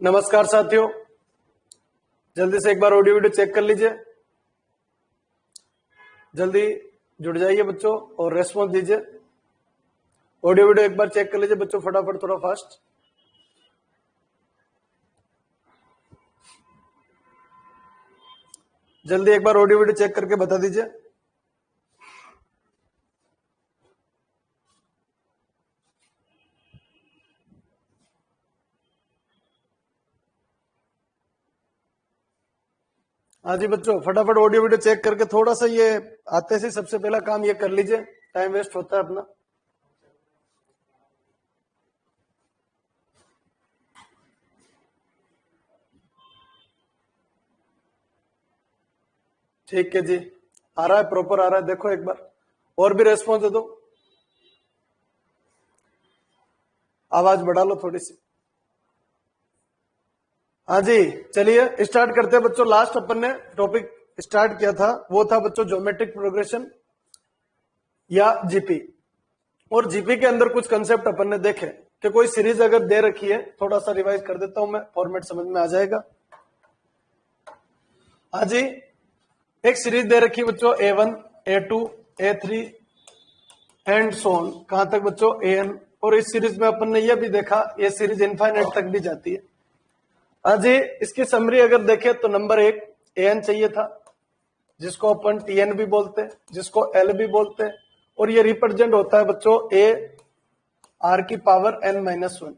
नमस्कार साथियों, जल्दी से एक बार ऑडियो वीडियो चेक कर लीजिए। जल्दी जुड़ जाइए बच्चों और रेस्पॉन्स दीजिए। ऑडियो वीडियो एक बार चेक कर लीजिए बच्चों, फटाफट, थोड़ा फास्ट। जल्दी एक बार ऑडियो वीडियो चेक करके बता दीजिए। हाँ जी बच्चों, फटाफट ऑडियो वीडियो चेक करके थोड़ा सा ये आते से सबसे पहला काम ये कर लीजिए, टाइम वेस्ट होता है अपना। ठीक है जी, आ रहा है, प्रॉपर आ रहा है। देखो एक बार और भी रेस्पॉन्स दे दो, आवाज बढ़ा लो थोड़ी सी। हाँ जी, चलिए स्टार्ट करते हैं बच्चों। लास्ट अपन ने टॉपिक स्टार्ट किया था, वो था बच्चों ज्योमेट्रिक प्रोग्रेशन या जीपी। और जीपी के अंदर कुछ कंसेप्ट अपन ने देखे कि कोई सीरीज अगर दे रखी है, थोड़ा सा रिवाइज कर देता हूं मैं, फॉर्मेट समझ में आ जाएगा। हाँ जी, एक सीरीज दे रखी है बच्चों A1, A2, A3 and so on, कहां तक बच्चों AN। और इस सीरीज में अपन ने यह भी देखा ये सीरीज इनफाइनाइट तक भी जाती है। हाँ जी, इसकी समरी अगर देखें तो नंबर 1 AN चाहिए था, जिसको अपन TN भी बोलते हैं, जिसको L भी बोलते हैं। और ये रिप्रेजेंट होता है बच्चों A R की पावर N-1,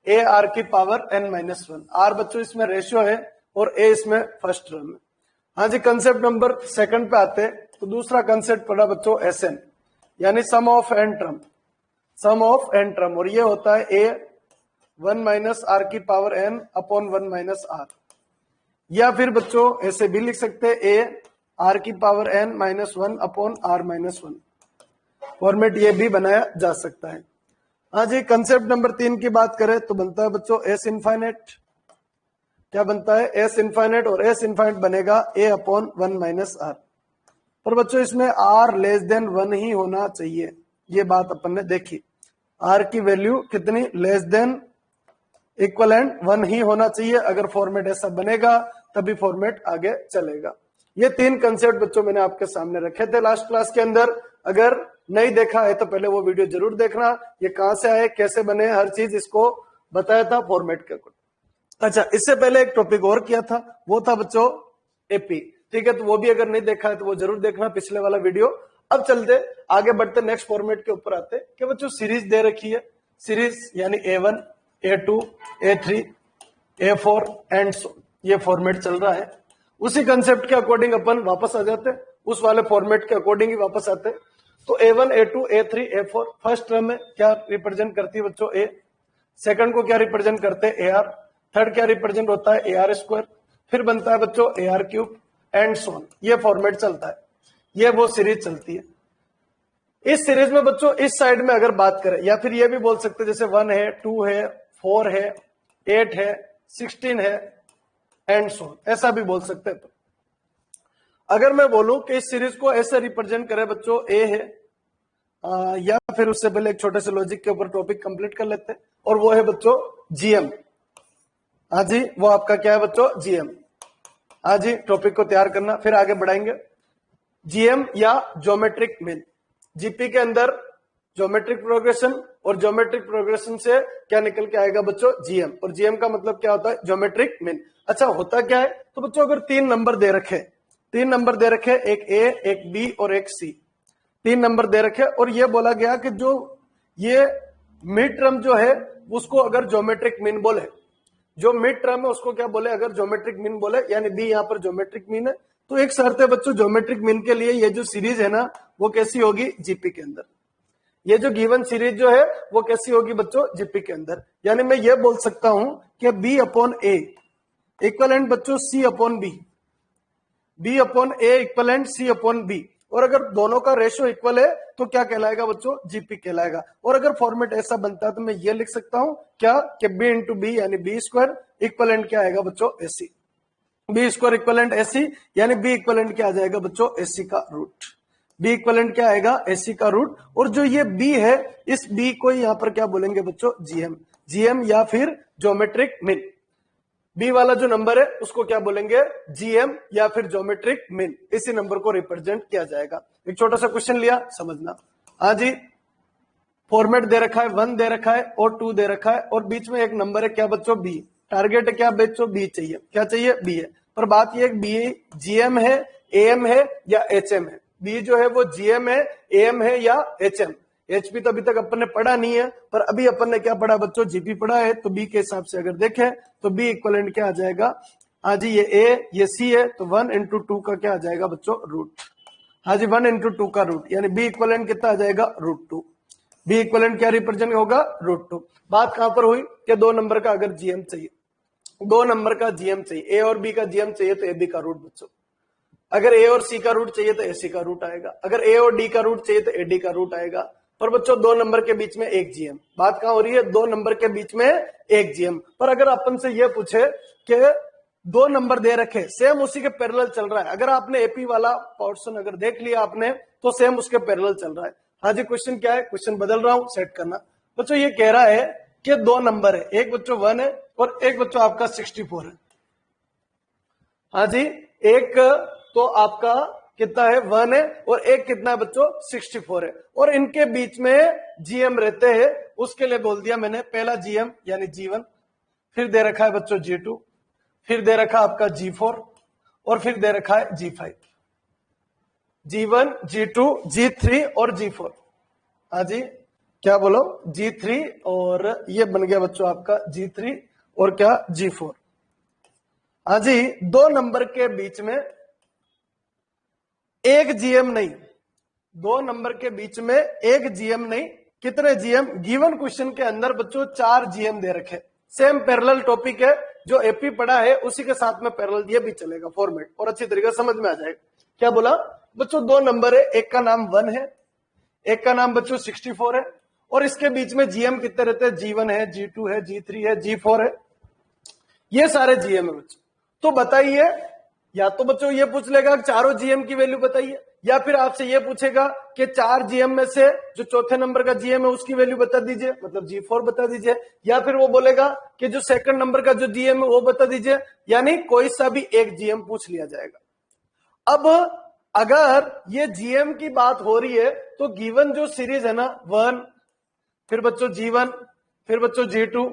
A R की पावर N-1। R बच्चों इसमें रेशियो है और A इसमें फर्स्ट टर्म है। हाँ जी, कंसेप्ट नंबर सेकंड पे आते हैं तो दूसरा कंसेप्ट पड़ा बच्चों SN, यानी sum of N term, sum of N term. और ये होता है A 1 माइनस R की power N upon 1 minus R। या फिर बच्चों ऐसे भी लिख सकते हैं A R की power N-1 upon R-1। Format ये भी बनाया जा सकता है। हाँ जी, कंसेप्ट नंबर 3 की बात करें तो बनता है बच्चों S इनफाइनाइट। क्या बनता है? S infinite. और S इनफाइनाइट बनेगा A अपॉन 1 माइनस R। पर बच्चों इसमें R लेस देन 1 ही होना चाहिए, ये बात अपन ने देखी। R की वैल्यू कितनी? लेस देन इक्वलेंट 1 ही होना चाहिए। अगर फॉर्मेट ऐसा बनेगा तभी फॉर्मेट आगे चलेगा। ये 3 कंसेप्ट बच्चों मैंने आपके सामने रखे थे लास्ट क्लास के अंदर। अगर नहीं देखा है तो पहले वो वीडियो जरूर देखना, ये कहां से आए, कैसे बने, हर चीज इसको बताया था फॉर्मेट के अकॉर्डिंग। अच्छा, इससे पहले एक टॉपिक और किया था, वो था बच्चों एपी। ठीक है, तो वो भी अगर नहीं देखा है तो वो जरूर देखना, पिछले वाला वीडियो। अब चलते आगे बढ़ते नेक्स्ट फॉर्मेट के ऊपर आते कि बच्चों सीरीज दे रखी है, सीरीज यानी A1, A2, A3, A4 and so, ये फॉर्मेट चल रहा है। उसी कंसेप्ट के अकॉर्डिंग अपन वापस आ जाते, उस वाले फॉर्मेट के अकॉर्डिंग ही वापस आते। तो A1, A2, A3, A4 first term में क्या रिप्रेजेंट करती है बच्चों? A। सेकंड को क्या रिप्रेजेंट करते हैं? AR। थर्ड क्या रिप्रेजेंट होता है? AR square. फिर बनता है बच्चों AR cube and so on. ये फॉर्मेट चलता है, ये वो सीरीज चलती है। इस सीरीज में बच्चों इस साइड में अगर बात करें, या फिर ये भी बोल सकते हैं जैसे 1 है, 2 है, 4 है, 8 है, 16 है एंड सो ऑन, ऐसा भी बोल सकते हैं। अगर मैं बोलूं कि इस सीरीज को ऐसे रिप्रेजेंट करें बच्चों, A है, या फिर उससे पहले एक छोटे से लॉजिक के ऊपर टॉपिक कंप्लीट कर लेते हैं, और वो है बच्चों GM। हाँ जी, वो आपका क्या है बच्चों? GM। हाँ जी, टॉपिक को तैयार करना, फिर आगे बढ़ाएंगे। GM या ज्योमेट्रिक मीन। जीपी के अंदर ज्योमेट्रिक प्रोग्रेशन, और ज्योमेट्रिक प्रोग्रेशन से क्या निकल के आएगा बच्चों? GM। और GM का मतलब क्या होता है? Geometric mean. अच्छा, होता क्या है? तो बच्चों अगर 3 नंबर दे रखे, 3 नंबर दे रखे, एक A, एक B और एक C, 3 नंबर दे रखे, और ये बोला गया कि जो ये मिड टर्म जो है उसको अगर ज्योमेट्रिक मीन बोले, जो मिड टर्म है उसको क्या बोले? अगर ज्योमेट्रिक मीन बोले, यानी B यहाँ पर ज्योमेट्रिक मीन है। तो एक शर्त है बच्चों ज्योमेट्रिक मीन के लिए, ये जो सीरीज है ना वो कैसी होगी? जीपी के अंदर। ये जो गिवन सीरीज जो है वो कैसी होगी बच्चों? जीपी के अंदर। यानी मैं ये बोल सकता हूं कि B अपॉन A इक्वलेंट बच्चों C upon B, B upon A equivalent C upon B। और अगर दोनों का रेशियो इक्वल है तो क्या कहलाएगा बच्चों? जीपी कहलाएगा। और अगर फॉर्मेट ऐसा बनता है तो मैं ये लिख सकता हूं क्या कि B इंटू B यानी B स्क्वायर इक्वलेंट क्या आएगा बच्चों? AC। B square equivalent AC, यानी B इक्वलेंट क्या आ जाएगा बच्चों? AC का रूट। B इक्वलेंट क्या आएगा? AC का रूट। और जो ये B है, इस B को यहां पर क्या बोलेंगे बच्चों? GM। GM या फिर ज्योमेट्रिक मीन। बी वाला जो नंबर है उसको क्या बोलेंगे, जीएम या फिर ज्योमेट्रिक मीन, इसी नंबर को रिप्रेजेंट किया जाएगा। एक छोटा सा क्वेश्चन लिया, समझना। हाँ जी, फॉर्मेट दे रखा है, 1 दे रखा है और 2 दे रखा है और बीच में एक नंबर है, क्या बच्चों, बी। टारगेट है क्या बच्चों, बी चाहिए। क्या चाहिए, बी है। पर बात यह बी जीएम है, एएम है या एचएम है। बी जो है वो जीएम है, एएम है या एचएम। एचपी तो अभी तक अपन ने पढ़ा नहीं है, पर अभी अपन ने क्या पढ़ा बच्चों, जीपी पढ़ा है। तो बी के हिसाब से अगर देखें तो बी इक्वलेंट क्या आ जाएगा, हाँ जी ये ए ये सी है, तो 1 into 2 का क्या आ जाएगा बच्चों, रूट। हाँ जी 1 into 2 का रूट, यानी बी इक्वलेंट कितना आ जाएगा, √2। बी इक्वलेंट क्या रिप्रेजेंट होगा, √2। बात कहां पर हुई कि 2 नंबर का अगर जीएम चाहिए, 2 नंबर का जीएम चाहिए, ए और बी का जीएम चाहिए तो ए बी का रूट बच्चों। अगर ए और सी का रूट चाहिए तो ए सी का रूट आएगा। अगर ए और डी का रूट चाहिए तो ए डी का रूट आएगा। पर बच्चों 2 नंबर के बीच में एक जीएम, बात कहां हो रही है, 2 नंबर के बीच में एक जीएम। पर अगर अपन से ये पूछे कि 2 नंबर दे रखे, सेम उसी के पैरेलल चल रहा है, अगर आपने एपी वाला पोर्शन अगर देख लिया आपने तो सेम उसके पैरेलल चल रहा है। हाँ जी क्वेश्चन क्या है, क्वेश्चन बदल रहा हूं, सेट करना। बच्चों ये कह रहा है कि 2 नंबर है, एक बच्चों 1 है और एक बच्चों आपका 64 है। हाँ जी, एक तो आपका कितना है, 1 है और एक कितना है बच्चों, 64 है। और इनके बीच में जीएम रहते हैं, उसके लिए बोल दिया मैंने पहला जीएम यानी G1, फिर दे रखा है बच्चों G2, फिर दे रखा आपका G4 और फिर दे रखा है G5। G1 G2 G3 और G4। हाँ जी क्या बोलो, G3 और ये बन गया बच्चों आपका G3 और क्या G4। हाँ जी 2 नंबर के बीच में एक जीएम नहीं, 2 नंबर के बीच में एक जीएम नहीं, कितने जीएम, गिवन क्वेश्चन के अंदर बच्चों 4 जीएम दे रखे। सेम पैरेलल टॉपिक है, जो एपी पढ़ा है उसी के साथ में पैरेलल ये भी चलेगा फॉर्मेट, और अच्छी तरीके से समझ में आ जाएगा। क्या बोला बच्चों, 2 नंबर है, एक का नाम 1 है, एक का नाम बच्चों 64 है, और इसके बीच में जीएम कितने रहते हैं, G1 है, G2 है, G3 है, G4 है, ये सारे जीएम है बच्चों। तो बताइए, या तो बच्चों ये पूछ लेगा चारों जीएम की वैल्यू बताइए, या फिर आपसे ये पूछेगा कि 4 जीएम में से जो चौथे नंबर का जीएम है उसकी वैल्यू बता दीजिए, मतलब G4 बता दीजिए, या फिर वो बोलेगा कि जो सेकंड नंबर का जो जीएम है वो बता दीजिए, यानी कोई सा भी एक जीएम पूछ लिया जाएगा। अब अगर ये जीएम की बात हो रही है तो गिवन जो सीरीज है ना, 1, फिर बच्चों G1, फिर बच्चों G2,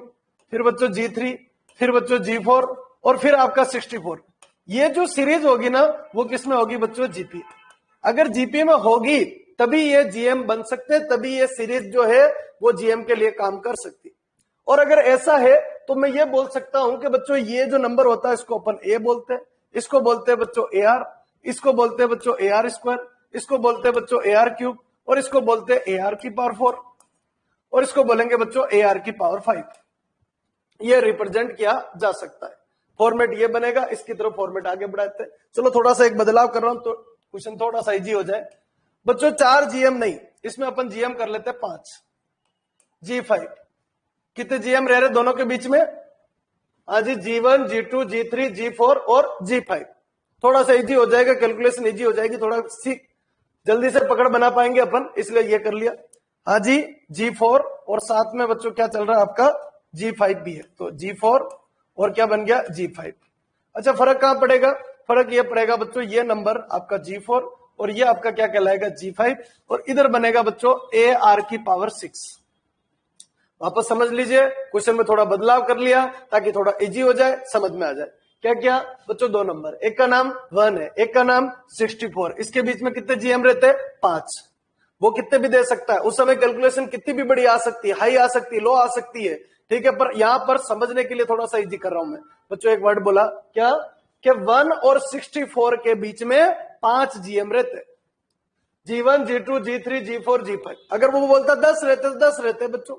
फिर बच्चों G3, फिर बच्चों G4 और फिर आपका 64, ये जो सीरीज होगी ना वो किस में होगी बच्चों, जीपी। अगर जीपी में होगी तभी ये जीएम बन सकते, तभी ये सीरीज जो है वो जीएम के लिए काम कर सकती। और अगर ऐसा है तो मैं ये बोल सकता हूं कि बच्चों ये जो नंबर होता है इसको अपन ए बोलते हैं, इसको बोलते हैं बच्चों AR, इसको बोलते हैं बच्चों AR², इसको बोलते हैं बच्चों AR3 और इसको बोलते हैं AR की पावर 4 और इसको बोलेंगे बच्चों AR की पावर 5। ये रिप्रेजेंट किया जा सकता है। फॉर्मेट ये बनेगा, इसकी तरफ फॉर्मेट आगे बढ़ाते हैं। चलो थोड़ा सा एक बदलाव कर रहा हूं तो क्वेश्चन थोड़ा सा इजी हो जाए। बच्चों 4 जीएम नहीं, इसमें अपन जीएम कर लेते हैं 5, G5। कितने जीएम रह रहे दोनों के बीच में, आज G1 G2 G3 G4 और G5। थोड़ा सा इजी हो जाएगा, कैलकुलेशन इजी हो जाएगी, थोड़ा जल्दी से पकड़ बना पाएंगे अपन, इसलिए ये कर लिया। हाँ जी G4 और साथ में बच्चों क्या चल रहा है आपका G5 भी है, तो G4 और क्या बन गया G5। अच्छा फर्क कहां पड़ेगा, फर्क ये पड़ेगा बच्चों, ये नंबर आपका G4 और ये आपका क्या कहलाएगा G5, और इधर बनेगा बच्चों AR की पावर 6। वापस समझ लीजिए, क्वेश्चन में थोड़ा बदलाव कर लिया ताकि थोड़ा इजी हो जाए, समझ में आ जाए। क्या क्या बच्चों, 2 नंबर, एक का नाम 1 है, एक का नाम 64, इसके बीच में कितने जीएम रहते हैं, 5। वो कितने भी दे सकता है, उस समय कैलकुलेशन कितनी भी बड़ी आ सकती है, हाई आ सकती है, लो आ सकती है, ठीक है। पर यहां पर समझने के लिए थोड़ा सा इजी कर रहा हूं मैं बच्चों। एक वर्ड बोला क्या, कि 1 और 64 के बीच में 5 जीएम रहते, G1 G2 G3 G4 G5। अगर वो बोलता 10 रहते तो 10 रहते बच्चों,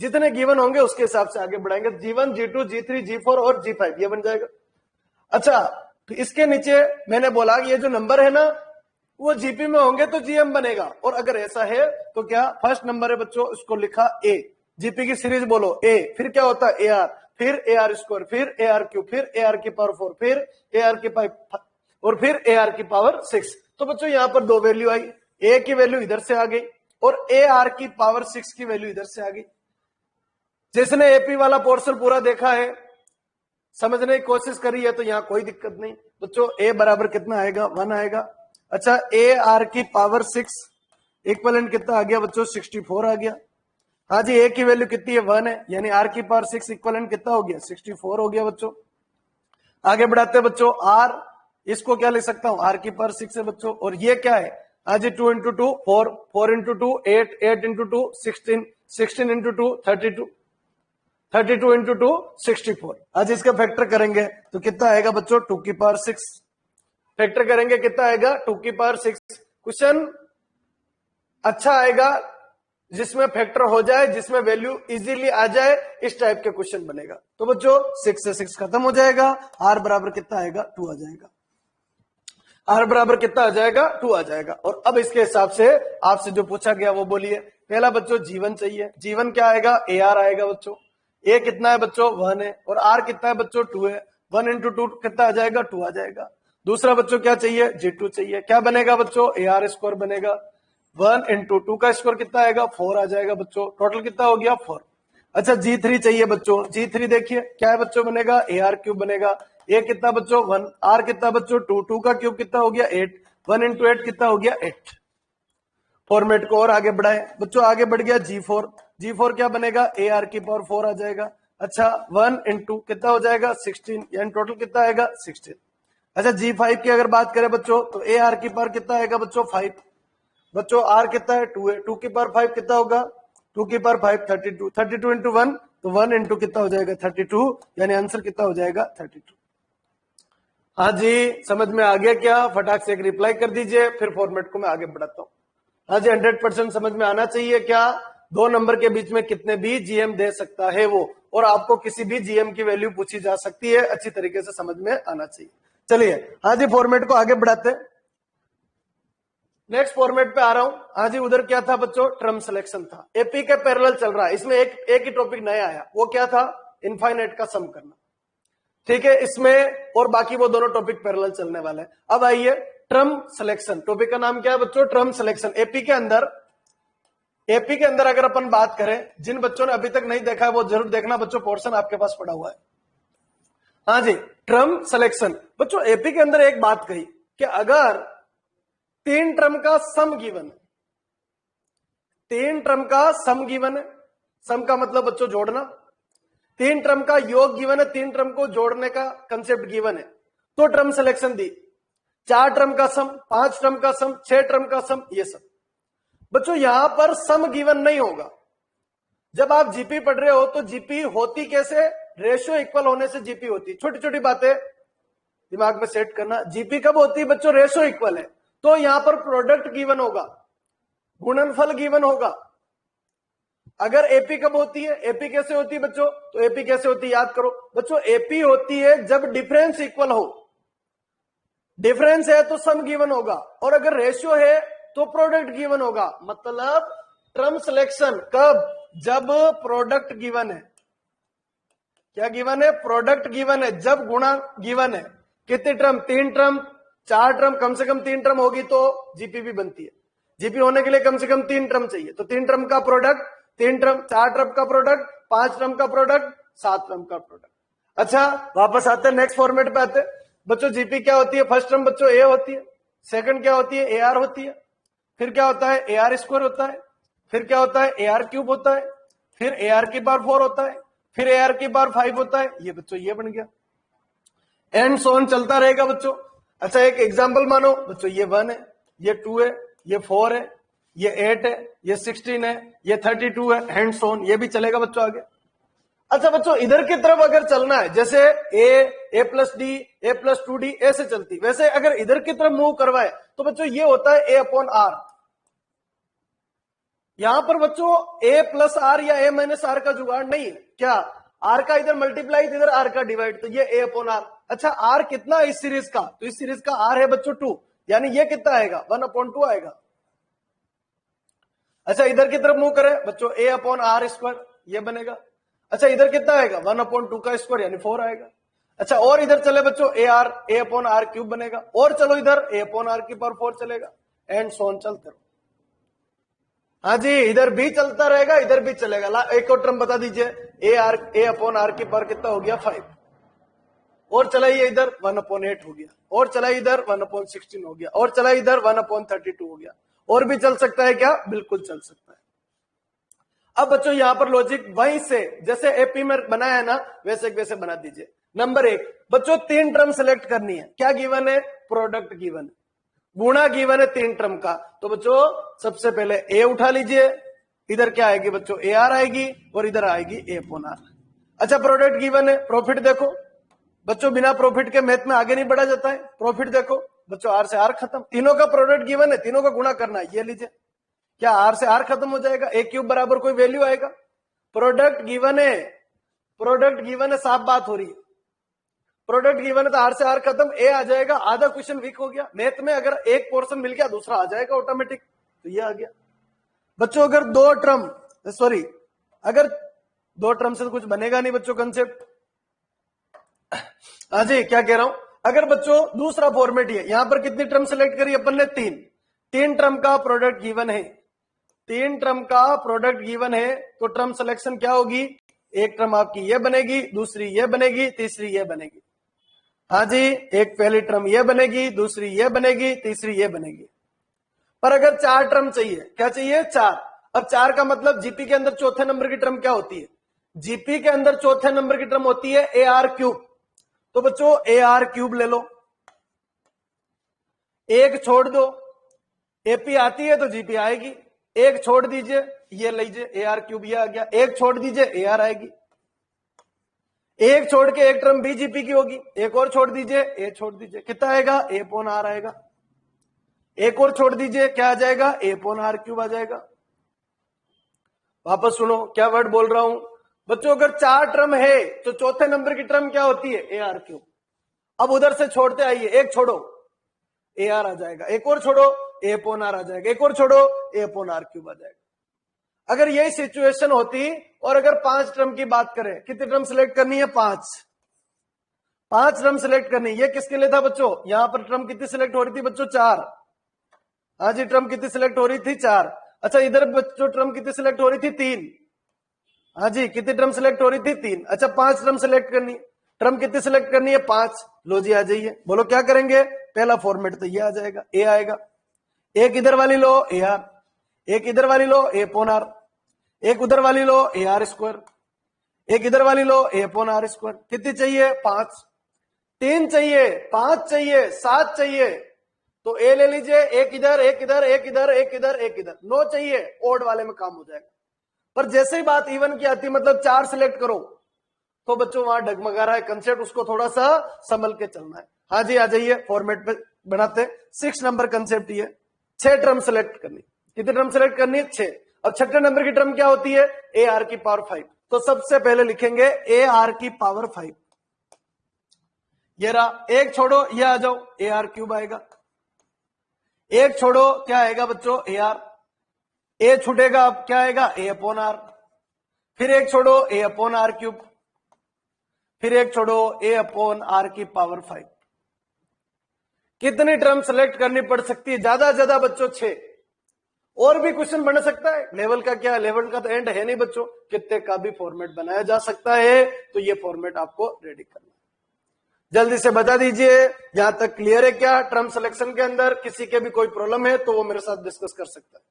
जितने गिवन होंगे उसके हिसाब से आगे बढ़ाएंगे। G1 G2 G3 G4 और G5 ये बन जाएगा। अच्छा तो इसके नीचे मैंने बोला कि ये जो नंबर है ना वो जीपी में होंगे तो जीएम बनेगा, और अगर ऐसा है तो क्या, फर्स्ट नंबर है बच्चों उसको लिखा ए, जीपी की सीरीज बोलो ए, फिर क्या होता है AR, फिर AR², फिर AR3, फिर AR की पावर 4, फिर AR की 5 और फिर AR की पावर 6। तो बच्चों यहां पर 2 वैल्यू आई, ए की वैल्यू इधर से आ गई और AR की पावर 6 की वैल्यू इधर से आ गई। जिसने एपी वाला पोर्शन पूरा देखा है समझने की कोशिश करी है तो यहाँ कोई दिक्कत नहीं बच्चों। ए बराबर कितना आएगा 1 आएगा। अच्छा ए आर की पावर 6 इक्वलेंट कितना आ गया बच्चों 64 आ गया। हाँ जी ए की वैल्यू कितनी है 1 है, यानी आर की पावर 6 इक्वलेंट कितना हो गया 64 हो गया बच्चों। आगे बढ़ाते हैं बच्चों आर, इसको क्या लिख सकता हूं आर की पावर 6 है बच्चों। और ये क्या है आज 2 into 2 4, 4 into 2 8, 8 into 2 16, 16 into 2 32, 32 into 2 64। आज इसका फैक्टर करेंगे तो कितना आएगा बच्चों 2 की पावर 6। फैक्टर करेंगे कितना आएगा 2 की पावर 6। क्वेश्चन अच्छा आएगा जिसमें फैक्टर हो जाए, जिसमें वैल्यू इजीली आ जाए, इस टाइप के क्वेश्चन बनेगा। तो बच्चों 6 से 6 खत्म हो जाएगा, आर बराबर कितना आएगा 2 आ जाएगा। आर बराबर कितना आ जाएगा 2 आ जाएगा। और अब इसके हिसाब से आपसे जो पूछा गया वो बोलिए। पहला बच्चों जीवन चाहिए, जीवन क्या आएगा ए आर आएगा बच्चों। ए कितना है बच्चों 1 है और आर कितना है बच्चों 2 है। 1 इंटू 2 कितना आ जाएगा 2 आ जाएगा। दूसरा बच्चों क्या चाहिए G2 चाहिए, क्या बनेगा बच्चों ए आर स्क्वायर बनेगा। 1 इंटू 2 का स्क्वायर कितना आएगा 4 आ जाएगा बच्चों, टोटल कितना हो गया 4। अच्छा G3 चाहिए बच्चों, G3 देखिए क्या है बच्चों बनेगा ए आर क्यूब बनेगा। ए कितना बच्चों 1, आर कितना बच्चों 2, 2 का क्यूब कितना हो गया 8, 1 इंटू 8 कितना हो गया 8। फॉर्मेट को और आगे बढ़ाए बच्चों, आगे बढ़ गया G4, G4 क्या बनेगा ए आर की पावर 4 आ जाएगा। अच्छा 1 इंटू कितना हो जाएगा 16, यानी टोटल कितना आएगा 16। अच्छा G5 की अगर बात करें बच्चों तो ए आर की पावर कितना आएगा बच्चों 5। बच्चों आर कितना है 2 है, 2 की पावर 5 कितना होगा 2 की पावर 5 32, 32 इंटू 1 तो 1 इंटू कितना हो जाएगा 32, यानी आंसर कितना हो जाएगा 32। हाँ जी समझ में आ गया क्या, फटाक से एक रिप्लाई कर दीजिए, फिर फॉर्मेट को मैं आगे बढ़ाता हूँ। हाँ जी 100% समझ में आना चाहिए क्या, 2 नंबर के बीच में कितने भी जीएम दे सकता है वो, और आपको किसी भी जीएम की वैल्यू पूछी जा सकती है, अच्छी तरीके से समझ में आना चाहिए। चलिए हाँ जी फॉर्मेट को आगे बढ़ाते हैं, नेक्स्ट फॉर्मेट पे आ रहा हूं। हाँ जी उधर क्या था बच्चों टर्म सिलेक्शन था, एपी के पैरेलल चल रहा है, इसमें एक ही टॉपिक नया आया, वो क्या था इनफाइनाइट का सम करना। ठीक है इसमें और बाकी वो दोनों टॉपिक पैरेलल चलने वाले हैं। अब आइए टर्म सिलेक्शन, टॉपिक का नाम क्या है बच्चों टर्म सिलेक्शन। एपी के अंदर अगर अपन बात करें, जिन बच्चों ने अभी तक नहीं देखा है वो जरूर देखना बच्चों, पोर्शन आपके पास पड़ा हुआ है। हाँ जी टर्म सिलेक्शन बच्चों, एपी के अंदर एक बात कही कि अगर 3 टर्म का सम गिवन है, 3 टर्म का सम गिवन है, सम का मतलब बच्चों जोड़ना, 3 टर्म का योग गिवन है, 3 टर्म को जोड़ने का कंसेप्ट गिवन है, तो टर्म सिलेक्शन दी। 4 टर्म का सम, 5 टर्म का सम, 6 टर्म का सम, ये सब बच्चों यहां पर सम गिवन नहीं होगा। जब आप जीपी पढ़ रहे हो तो जीपी होती कैसे, रेशियो इक्वल होने से जीपी होती। छोटी छोटी बातें दिमाग में सेट करना, जीपी कब होती है बच्चों रेशियो इक्वल है, तो यहां पर प्रोडक्ट गिवन होगा, गुणनफल गिवन होगा। अगर एपी कब होती है, एपी कैसे होती है बच्चों, तो एपी कैसे होती है याद करो बच्चों, एपी होती है जब डिफरेंस इक्वल हो, डिफरेंस है तो सम गिवन होगा, और अगर रेशियो है तो प्रोडक्ट गिवन होगा। मतलब टर्म सिलेक्शन कब, जब प्रोडक्ट गिवन है, क्या गिवन है प्रोडक्ट गिवन है, जब गुणा गिवन है। कितने टर्म 3 टर्म 4 टर्म, कम से कम 3 टर्म होगी तो जीपी भी बनती है। जीपी होने के लिए कम से कम 3 टर्म चाहिए, तो 3 टर्म का प्रोडक्ट, 3 टर्म 4 टर्म का प्रोडक्ट, 5 टर्म का प्रोडक्ट, 7 टर्म का प्रोडक्ट। अच्छा वापस आते हैं नेक्स्ट फॉर्मेट पे आते हैं बच्चों। जीपी क्या होती है, फर्स्ट टर्म बच्चों ए होती है, सेकंड क्या होती है ए आर होती है, फिर क्या होता है ए आर स्क्वायर होता है, फिर क्या होता है ए आर क्यूब होता है, फिर ए आर की पावर 4 होता है, फिर ए आर की पावर 5 होता है। ये बच्चों ये बन गया, एंड सो ऑन चलता रहेगा बच्चों। अच्छा एक एग्जांपल मानो बच्चों, ये 1 है, ये 2 है, ये 4 है, ये 8 है, ये 16 है, ये 32 है, एंड सो ऑन, ये भी चलेगा बच्चों आगे। अच्छा बच्चों इधर की तरफ अगर चलना है, जैसे ए प्लस डी, ए प्लस 2d ऐसे चलती, वैसे अगर इधर की तरफ मूव करवाए तो बच्चों ये होता है ए अपॉन आर। यहां पर बच्चों ए प्लस आर या ए माइनस आर का जुगाड़ नहीं है, क्या आर का इधर मल्टीप्लाई, इधर आर का डिवाइड, तो ये ए अपॉन आर। अच्छा आर कितना है इस सीरीज का, तो इस सीरीज का आर है बच्चों 2, यानी ये कितना आएगा 1/2 आएगा। अच्छा इधर की तरफ मूव करें बच्चों, ए अपॉन आर स्क्वायर ये बनेगा। अच्छा इधर कितना आएगा 1/2 का स्क्वायर यानी 4 आएगा। अच्छा और इधर चले बच्चों ए अपॉन आर क्यूब बनेगा, और चलो इधर ए अपॉन आर की पावर 4 चलेगा, एंड सो ऑन चलते रहो। हाँ जी इधर भी चलता रहेगा, इधर भी चलेगा। एक और टर्म बता दीजिए, ए अपॉन आर की पावर कितना हो गया 5। और चलाइए इधर 1/8 हो गया, और चलाइए इधर 1/16 हो गया, और चलाइए इधर 1/32 हो गया, और भी चल सकता है क्या? बिल्कुल चल सकता है। अब बच्चों यहां पर लॉजिक वहीं से जैसे एपी में बनाया है ना वैसे वैसे बना दीजिए। नंबर 1 बच्चों 3 टर्म सेलेक्ट करनी है। क्या गिवन है? प्रोडक्ट गिवन है, गुणा गिवन है 3 टर्म का। तो बच्चों सबसे पहले ए उठा लीजिए, इधर क्या आएगी बच्चों? ए आर आएगी, और इधर आएगी ए अपॉन आर। अच्छा प्रोडक्ट गिवन है, प्रॉफिट देखो बच्चों, बिना प्रॉफिट के मैथ में आगे नहीं बढ़ा जाता है। प्रॉफिट देखो बच्चों, आर से आर खत्म, तीनों का प्रोडक्ट गिवन है, तीनों का गुणा करना है। ये लीजिए, क्या आर से आर खत्म हो जाएगा? ए क्यूब बराबर कोई वैल्यू आएगा? प्रोडक्ट गिवन है, प्रोडक्ट गिवन है, साफ बात हो रही है। प्रोडक्ट गिवन है तो आर से आर खत्म, ए आ जाएगा, आधा क्वेश्चन वीक हो गया। मैथ में अगर एक पोर्शन मिल गया दूसरा आ जाएगा ऑटोमेटिक, तो ये आ गया बच्चों। अगर दो टर्म अगर दो टर्म से तो कुछ बनेगा नहीं बच्चों कंसेप्ट। हाँ जी, क्या कह रहा हूं, अगर बच्चों दूसरा फॉर्मेट है, यहां पर कितनी टर्म सेलेक्ट करी अपन ने? 3 टर्म का प्रोडक्ट गिवन है, 3 टर्म का प्रोडक्ट गिवन है, तो टर्म सिलेक्शन क्या होगी? एक टर्म आपकी ये बनेगी, दूसरी ये बनेगी, तीसरी ये बनेगी। हाँ जी, एक पहली टर्म ये बनेगी, दूसरी ये बनेगी, तीसरी ये बनेगी। पर अगर 4 टर्म चाहिए, क्या चाहिए? 4। अब 4 का मतलब जीपी के अंदर चौथे नंबर की टर्म क्या होती है? जीपी के अंदर चौथे नंबर की टर्म होती है ए आर क्यूब। तो बच्चों ए आर क्यूब ले लो, एक छोड़ दो, एपी आती है तो जीपी आएगी, एक छोड़ दीजिए, ये लीजिए ए आर क्यूब, ये आ गया। एक छोड़ दीजिए, ए आर आएगी। एक छोड़ के एक टर्म बी जीपी की होगी, एक और छोड़ दीजिए, ए छोड़ दीजिए, कितना आएगा? ए अपॉन आर आएगा। एक और छोड़ दीजिए, क्या आ जाएगा? ए अपॉन आर क्यूब आ जाएगा। वापस सुनो क्या वर्ड बोल रहा हूं बच्चों, अगर 4 टर्म है तो चौथे नंबर की टर्म क्या होती है? A R cube. अब उधर से छोड़ते आइए, एक छोड़ो, ए आर आ जाएगा, एक और छोड़ो, ए अपॉन आर आ जाएगा, एक और छोड़ो, ए अपॉन आर क्यूब आ जाएगा। अगर यही सिचुएशन होती, और अगर 5 टर्म की बात करें, कितनी टर्म सिलेक्ट करनी है? 5 टर्म सिलेक्ट करनी। ये किसके लिए था बच्चों? यहां पर टर्म कितनी सिलेक्ट हो रही थी बच्चों? 4। हाँ जी, टर्म कितनी सिलेक्ट हो रही थी? 4। अच्छा इधर बच्चों टर्म कितनी सिलेक्ट हो रही थी? 3। हाँ जी, कितनी टर्म सिलेक्ट हो रही थी? 3। अच्छा 5 टर्म सिलेक्ट करनी, टर्म कितनी सिलेक्ट करनी है? 5। लो जी आ जाइए, बोलो क्या करेंगे? पहला फॉर्मेट तो ये आ जाएगा, ए आएगा, एक इधर वाली लो ए आर, एक इधर वाली लो ए अपॉन आर, एक उधर वाली लो ए आर स्क्वायर, एक इधर वाली लो ए अपॉन आर स्क्वायर। कितनी चाहिए? 5। 3 चाहिए, 5 चाहिए, 7 चाहिए, तो ए ले लीजिए, एक इधर, एक इधर, एक इधर, एक इधर, एक इधर। 9 चाहिए, ओड वाले में काम हो जाएगा। पर जैसे ही बात इवन की आती, मतलब 4 सिलेक्ट करो, तो बच्चों वहां डगमगा रहा है कंसेप्ट, उसको थोड़ा सा संभल के चलना है। हाँ जी आ जाइए, फॉर्मेट पे बनाते। 6 नंबर कंसेप्ट ये, 6 टर्म सेलेक्ट करनी। कितनी टर्म सेलेक्ट करनी है? 6। अब छठे नंबर की टर्म क्या होती है? ए आर की पावर 5। तो सबसे पहले लिखेंगे ए आर की पावर 5। ये रहा, एक छोड़ो, ये आ जाओ, ए आर क्यूब आएगा। एक छोड़ो, क्या आएगा बच्चों? A R. ए छूटेगा, अब क्या आएगा? ए अपॉन आर। फिर एक छोड़ो, ए अपॉन आर क्यूब। फिर एक छोड़ो, ए अपॉन आर की पावर 5। कितनी टर्म सेलेक्ट करनी पड़ सकती है? ज्यादा ज्यादा बच्चों 6। और भी क्वेश्चन बन सकता है, लेवल का क्या? लेवल का तो एंड है नहीं बच्चों, कितने का भी फॉर्मेट बनाया जा सकता है। तो ये फॉर्मेट आपको रेडी करना, जल्दी से बता दीजिए। यहां तक क्लियर है क्या? टर्म सिलेक्शन के अंदर किसी के भी कोई प्रॉब्लम है तो वो मेरे साथ डिस्कस कर सकता है।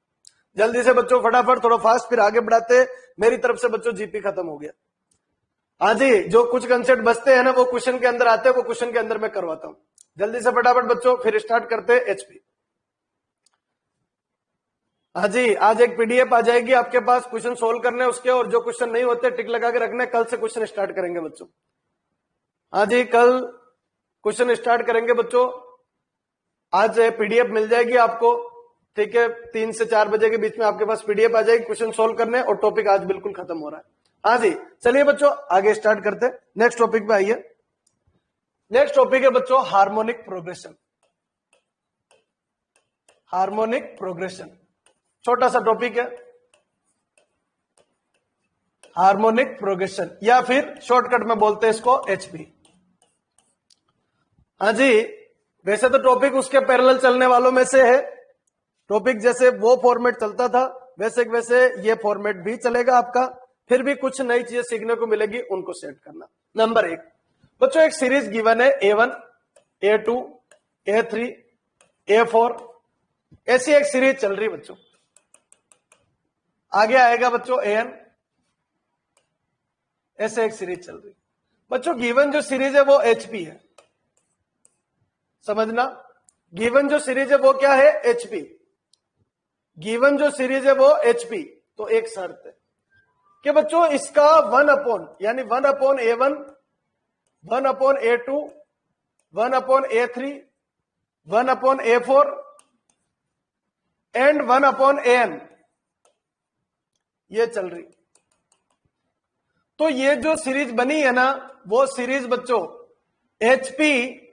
जल्दी से बच्चों, फटाफट, थोड़ा फास्ट, फिर आगे बढ़ाते। मेरी तरफ से बच्चों जीपी खत्म हो गया। हाँ जी, जो कुछ कंसेप्ट बचते हैं ना वो क्वेश्चन के अंदर आते हैं, वो क्वेश्चन के अंदर मैं करवाता हूं। जल्दी से फटाफट बच्चों, फिर स्टार्ट करते हैं एचपी। हाँ जी, आज एक पीडीएफ आ जाएगी आपके पास, क्वेश्चन सोल्व करने उसके, और जो क्वेश्चन नहीं होते टिक लगा के रखने। कल से क्वेश्चन स्टार्ट करेंगे बच्चों। हाँ जी, कल क्वेश्चन स्टार्ट करेंगे बच्चों। आज पीडीएफ मिल जाएगी आपको, ठीक है? 3 से 4 बजे के बीच में आपके पास पीडीएफ आ जाएगी क्वेश्चन सोल्व करने, और टॉपिक आज बिल्कुल खत्म हो रहा है। हाँ जी, चलिए बच्चों आगे स्टार्ट करते हैं। नेक्स्ट टॉपिक पे आइए। नेक्स्ट टॉपिक है बच्चों हार्मोनिक प्रोग्रेशन। हार्मोनिक प्रोग्रेशन छोटा सा टॉपिक है, हार्मोनिक प्रोग्रेशन, या फिर शॉर्टकट में बोलते हैं इसको एचपी। हाँ जी, वैसे तो टॉपिक उसके पैरेलल चलने वालों में से है। टॉपिक जैसे वो फॉर्मेट चलता था वैसे वैसे ये फॉर्मेट भी चलेगा आपका। फिर भी कुछ नई चीजें सीखने को मिलेगी, उनको सेट करना। नंबर 1 बच्चों एक सीरीज गिवन है A1, A2, A3, A4, ऐसी एक सीरीज चल रही बच्चों। आगे आएगा बच्चों AN, ऐसे एक सीरीज चल रही। बच्चों गिवन जो सीरीज है वो HP है, समझना। गिवन जो सीरीज है वो क्या है? HP। गिवन जो सीरीज है वो HP। तो एक शर्त है कि बच्चों इसका 1 अपॉन यानी 1 upon A1, 1 upon A2, 1 upon A3, 1 upon A4 and 1 upon AN ये चल रही। तो ये जो सीरीज बनी है ना वो सीरीज बच्चों HP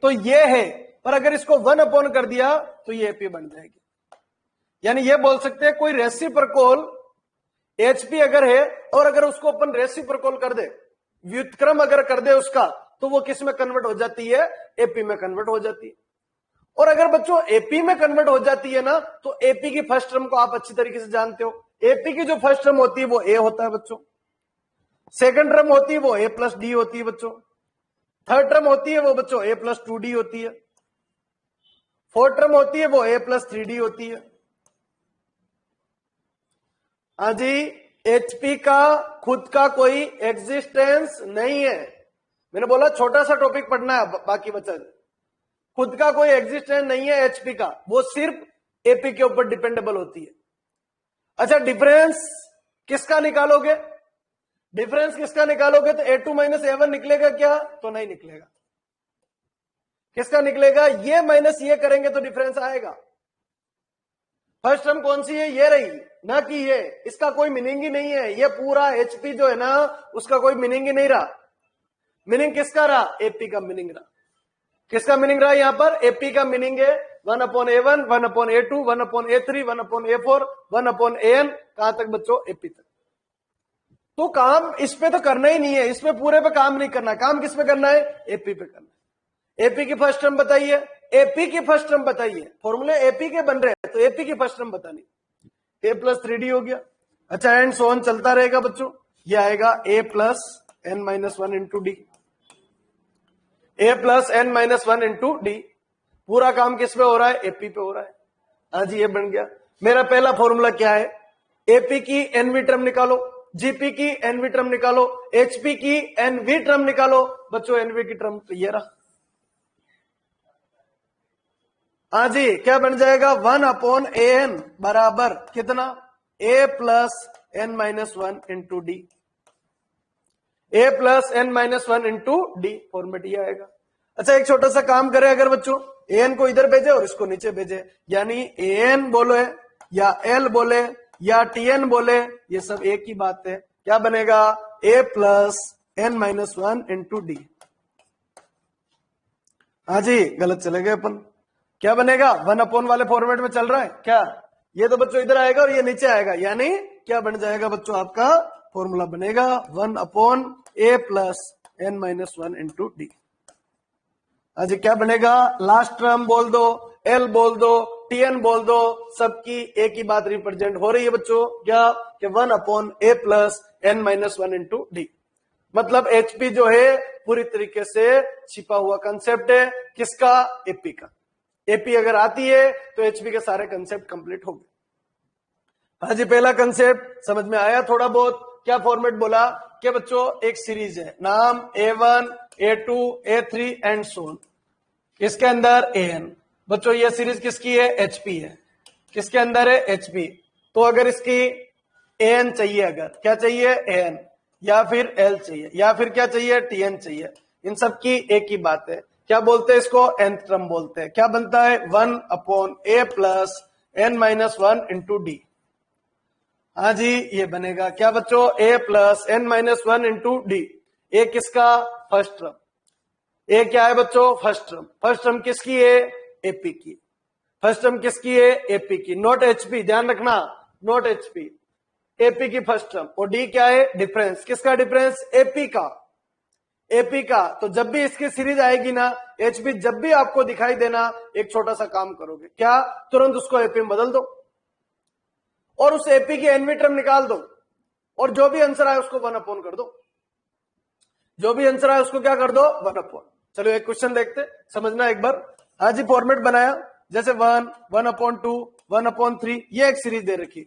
तो ये है, पर अगर इसको 1 अपॉन कर दिया तो ये AP बन जाएगी। यानी ये बोल सकते हैं कोई रेसिप्रोकल HP अगर है और अगर उसको अपन रेसिप्रोकल कर दे, व्युत्क्रम अगर कर दे उसका, तो वो किस में कन्वर्ट हो जाती है? AP में कन्वर्ट हो जाती है। और अगर बच्चों AP में कन्वर्ट हो जाती है ना तो AP की फर्स्ट टर्म को आप अच्छी तरीके से जानते हो। AP की जो फर्स्ट टर्म होती है वो A होता है बच्चों, सेकंड टर्म होती है वो A प्लस D होती है बच्चों, थर्ड टर्म होती है वो बच्चों A प्लस 2D होती है, फोर्थ टर्म होती है वो A प्लस 3D होती है। हाँ जी, HP का खुद का कोई एग्जिस्टेंस नहीं है। मैंने बोला छोटा सा टॉपिक पढ़ना है, बाकी बचा खुद का कोई एग्जिस्टेंस नहीं है HP का, वो सिर्फ AP के ऊपर डिपेंडेबल होती है। अच्छा डिफरेंस किसका निकालोगे? डिफरेंस किसका निकालोगे? तो A2 माइनस A1 निकलेगा क्या? तो नहीं निकलेगा। किसका निकलेगा? ये माइनस ये करेंगे तो डिफरेंस आएगा। फर्स्ट टर्म कौन सी है? ये रही, ना कि ये। इसका कोई मीनिंग ही नहीं है। ये पूरा HP जो है ना उसका कोई मीनिंग ही नहीं रहा। मीनिंग किसका रहा? AP का मीनिंग रहा। किसका मीनिंग रहा? यहां पर AP का मीनिंग है 1 upon A1, 1 upon A2, 1 upon A3, 1 upon A4, 1 upon AN। कहां तक बच्चों? AP तक। तो काम इस पे तो करना ही नहीं है, इसमें पूरे पे काम नहीं करना। काम किस पे करना है? AP पे करना है। AP की फर्स्ट टर्म बताइए, AP की फर्स्ट टर्म बताइए। फॉर्मूले AP के बन रहे हैं तो AP की फर्स्ट टर्म बतानी। A प्लस 3D हो गया। अच्छा एंड सो ऑन चलता रहेगा बच्चों। ये आएगा A plus N minus 1 into D, A plus N minus 1 into D। पूरा काम किस पे हो रहा है? AP पे हो रहा है। हाँ जी, ये बन गया। मेरा पहला फॉर्मूला क्या है? AP की NV टर्म निकालो, GP की NV टर्म निकालो, HP की NV टर्म निकालो। बच्चों NV की टर्म तो ये रहा। हाँ जी, क्या बन जाएगा? 1 अपॉन AN बराबर कितना? A plus N minus 1 into D। A plus N minus 1 into D format ये आएगा। अच्छा एक छोटा सा काम करें, अगर बच्चों AN को इधर भेजे और इसको नीचे भेजे, यानी AN बोले या L बोले या TN बोले, ये सब एक ही बात है। क्या बनेगा? A plus N minus 1 into D। हाँ जी, गलत चले गए अपन। क्या बनेगा? 1 अपॉन वाले फॉर्मेट में चल रहा है क्या? ये तो बच्चों इधर आएगा और ये नीचे आएगा, यानी क्या बन जाएगा बच्चों? आपका फॉर्मूला बनेगा 1 upon A plus N minus 1 into D। आज क्या बनेगा? लास्ट टर्म बोल दो, L बोल दो, TN बोल दो, सबकी एक ही बात रिप्रेजेंट हो रही है बच्चों। क्या? कि 1 upon A plus N minus 1 into D। मतलब HP जो है पूरी तरीके से छिपा हुआ कंसेप्ट है। किसका? AP का। AP अगर आती है तो HP के सारे कंसेप्ट कंप्लीट हो गए। हाँ जी, पहला कंसेप्ट समझ में आया थोड़ा बहुत। क्या फॉर्मेट बोला? कि बच्चों एक सीरीज है, नाम A1, A2, A3 and so on. किसके अंदर? AN। बच्चों ये सीरीज किसकी है? HP है। किसके अंदर है? HP। तो अगर इसकी AN चाहिए, अगर क्या चाहिए? AN, या फिर L चाहिए, या फिर क्या चाहिए? TN चाहिए। इन सब की एक ही बात है। क्या बोलते हैं इसको? nth टर्म बोलते हैं। क्या बनता है? 1 upon A plus N minus 1 into D। हाँ जी, ये बनेगा क्या बच्चों? A plus N minus 1 into D। ए किसका? First term. ए क्या है बच्चों? First term. फर्स्ट टर्म किसकी है? AP की। फर्स्ट टर्म किसकी है? AP की, नॉट HP। ध्यान रखना, नॉट HP। AP की फर्स्ट टर्म। और D क्या है? डिफरेंस। किसका डिफरेंस? AP का। AP का। तो जब भी इसकी सीरीज आएगी ना, HP जब भी आपको दिखाई देना, एक छोटा सा काम करोगे, क्या? तुरंत उसको AP में बदल दो और उस AP की NV टर्म निकाल दो और जो भी आंसर आए उसको 1 अपॉन कर दो। जो भी आंसर आए उसको क्या कर दो 1/। चलो एक क्वेश्चन देखते, समझना एक बार। आज ही फॉर्मेट बनाया, जैसे 1, 1/2, 1/3, ये एक सीरीज दे रखी।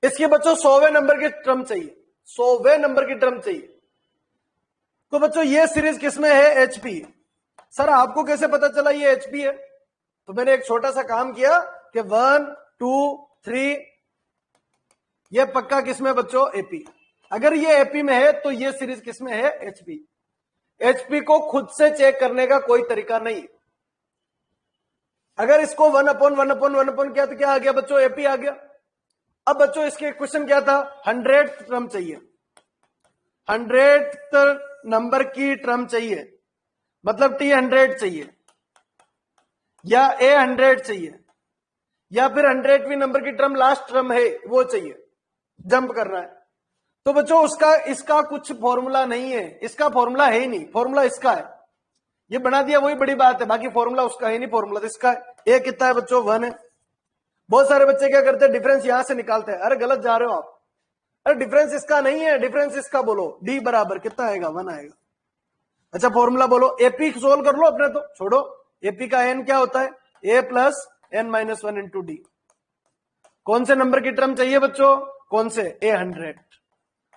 इसके बच्चों 100वें नंबर की टर्म चाहिए, 100वें नंबर की टर्म चाहिए। तो बच्चों ये सीरीज किसमें है? एचपी। सर आपको कैसे पता चला ये एचपी है? तो मैंने एक छोटा सा काम किया कि 1, 2, 3 ये पक्का किसमें बच्चों? एपी। अगर ये एपी में है तो ये सीरीज किसमें है? एचपी। एचपी को खुद से चेक करने का कोई तरीका नहीं। अगर इसको 1/1/1 किया तो क्या आ गया बच्चों? एपी आ गया। अब बच्चों इसके क्वेश्चन क्या था? 100th टर्म चाहिए, 100th नंबर की टर्म चाहिए, मतलब T100 चाहिए या A100 चाहिए, या फिर 100वीं नंबर की टर्म लास्ट टर्म है वो चाहिए, जंप करना है। तो बच्चों इसका कुछ फॉर्मूला नहीं है, इसका फॉर्मूला है ही नहीं, फॉर्मूला इसका है। ये बना दिया वही बड़ी बात है, बाकी फॉर्मूला उसका है नहीं, फॉर्मूला तो इसका है। ए कितना है बच्चों? 1 है। बहुत सारे बच्चे क्या करते हैं? डिफरेंस यहां से निकालते हैं। अरे गलत जा रहे हो आप। अरे डिफरेंस इसका नहीं है, डिफरेंस इसका बोलो। डी बराबर कितना आएगा? 1 आएगा। अच्छा फॉर्मूला बोलो। एपी सोल्व कर लो अपने, तो छोड़ो। एपी का एन क्या होता है? A plus N minus 1 into D. कौन से नंबर की टर्म चाहिए बच्चों? कौन से? A100।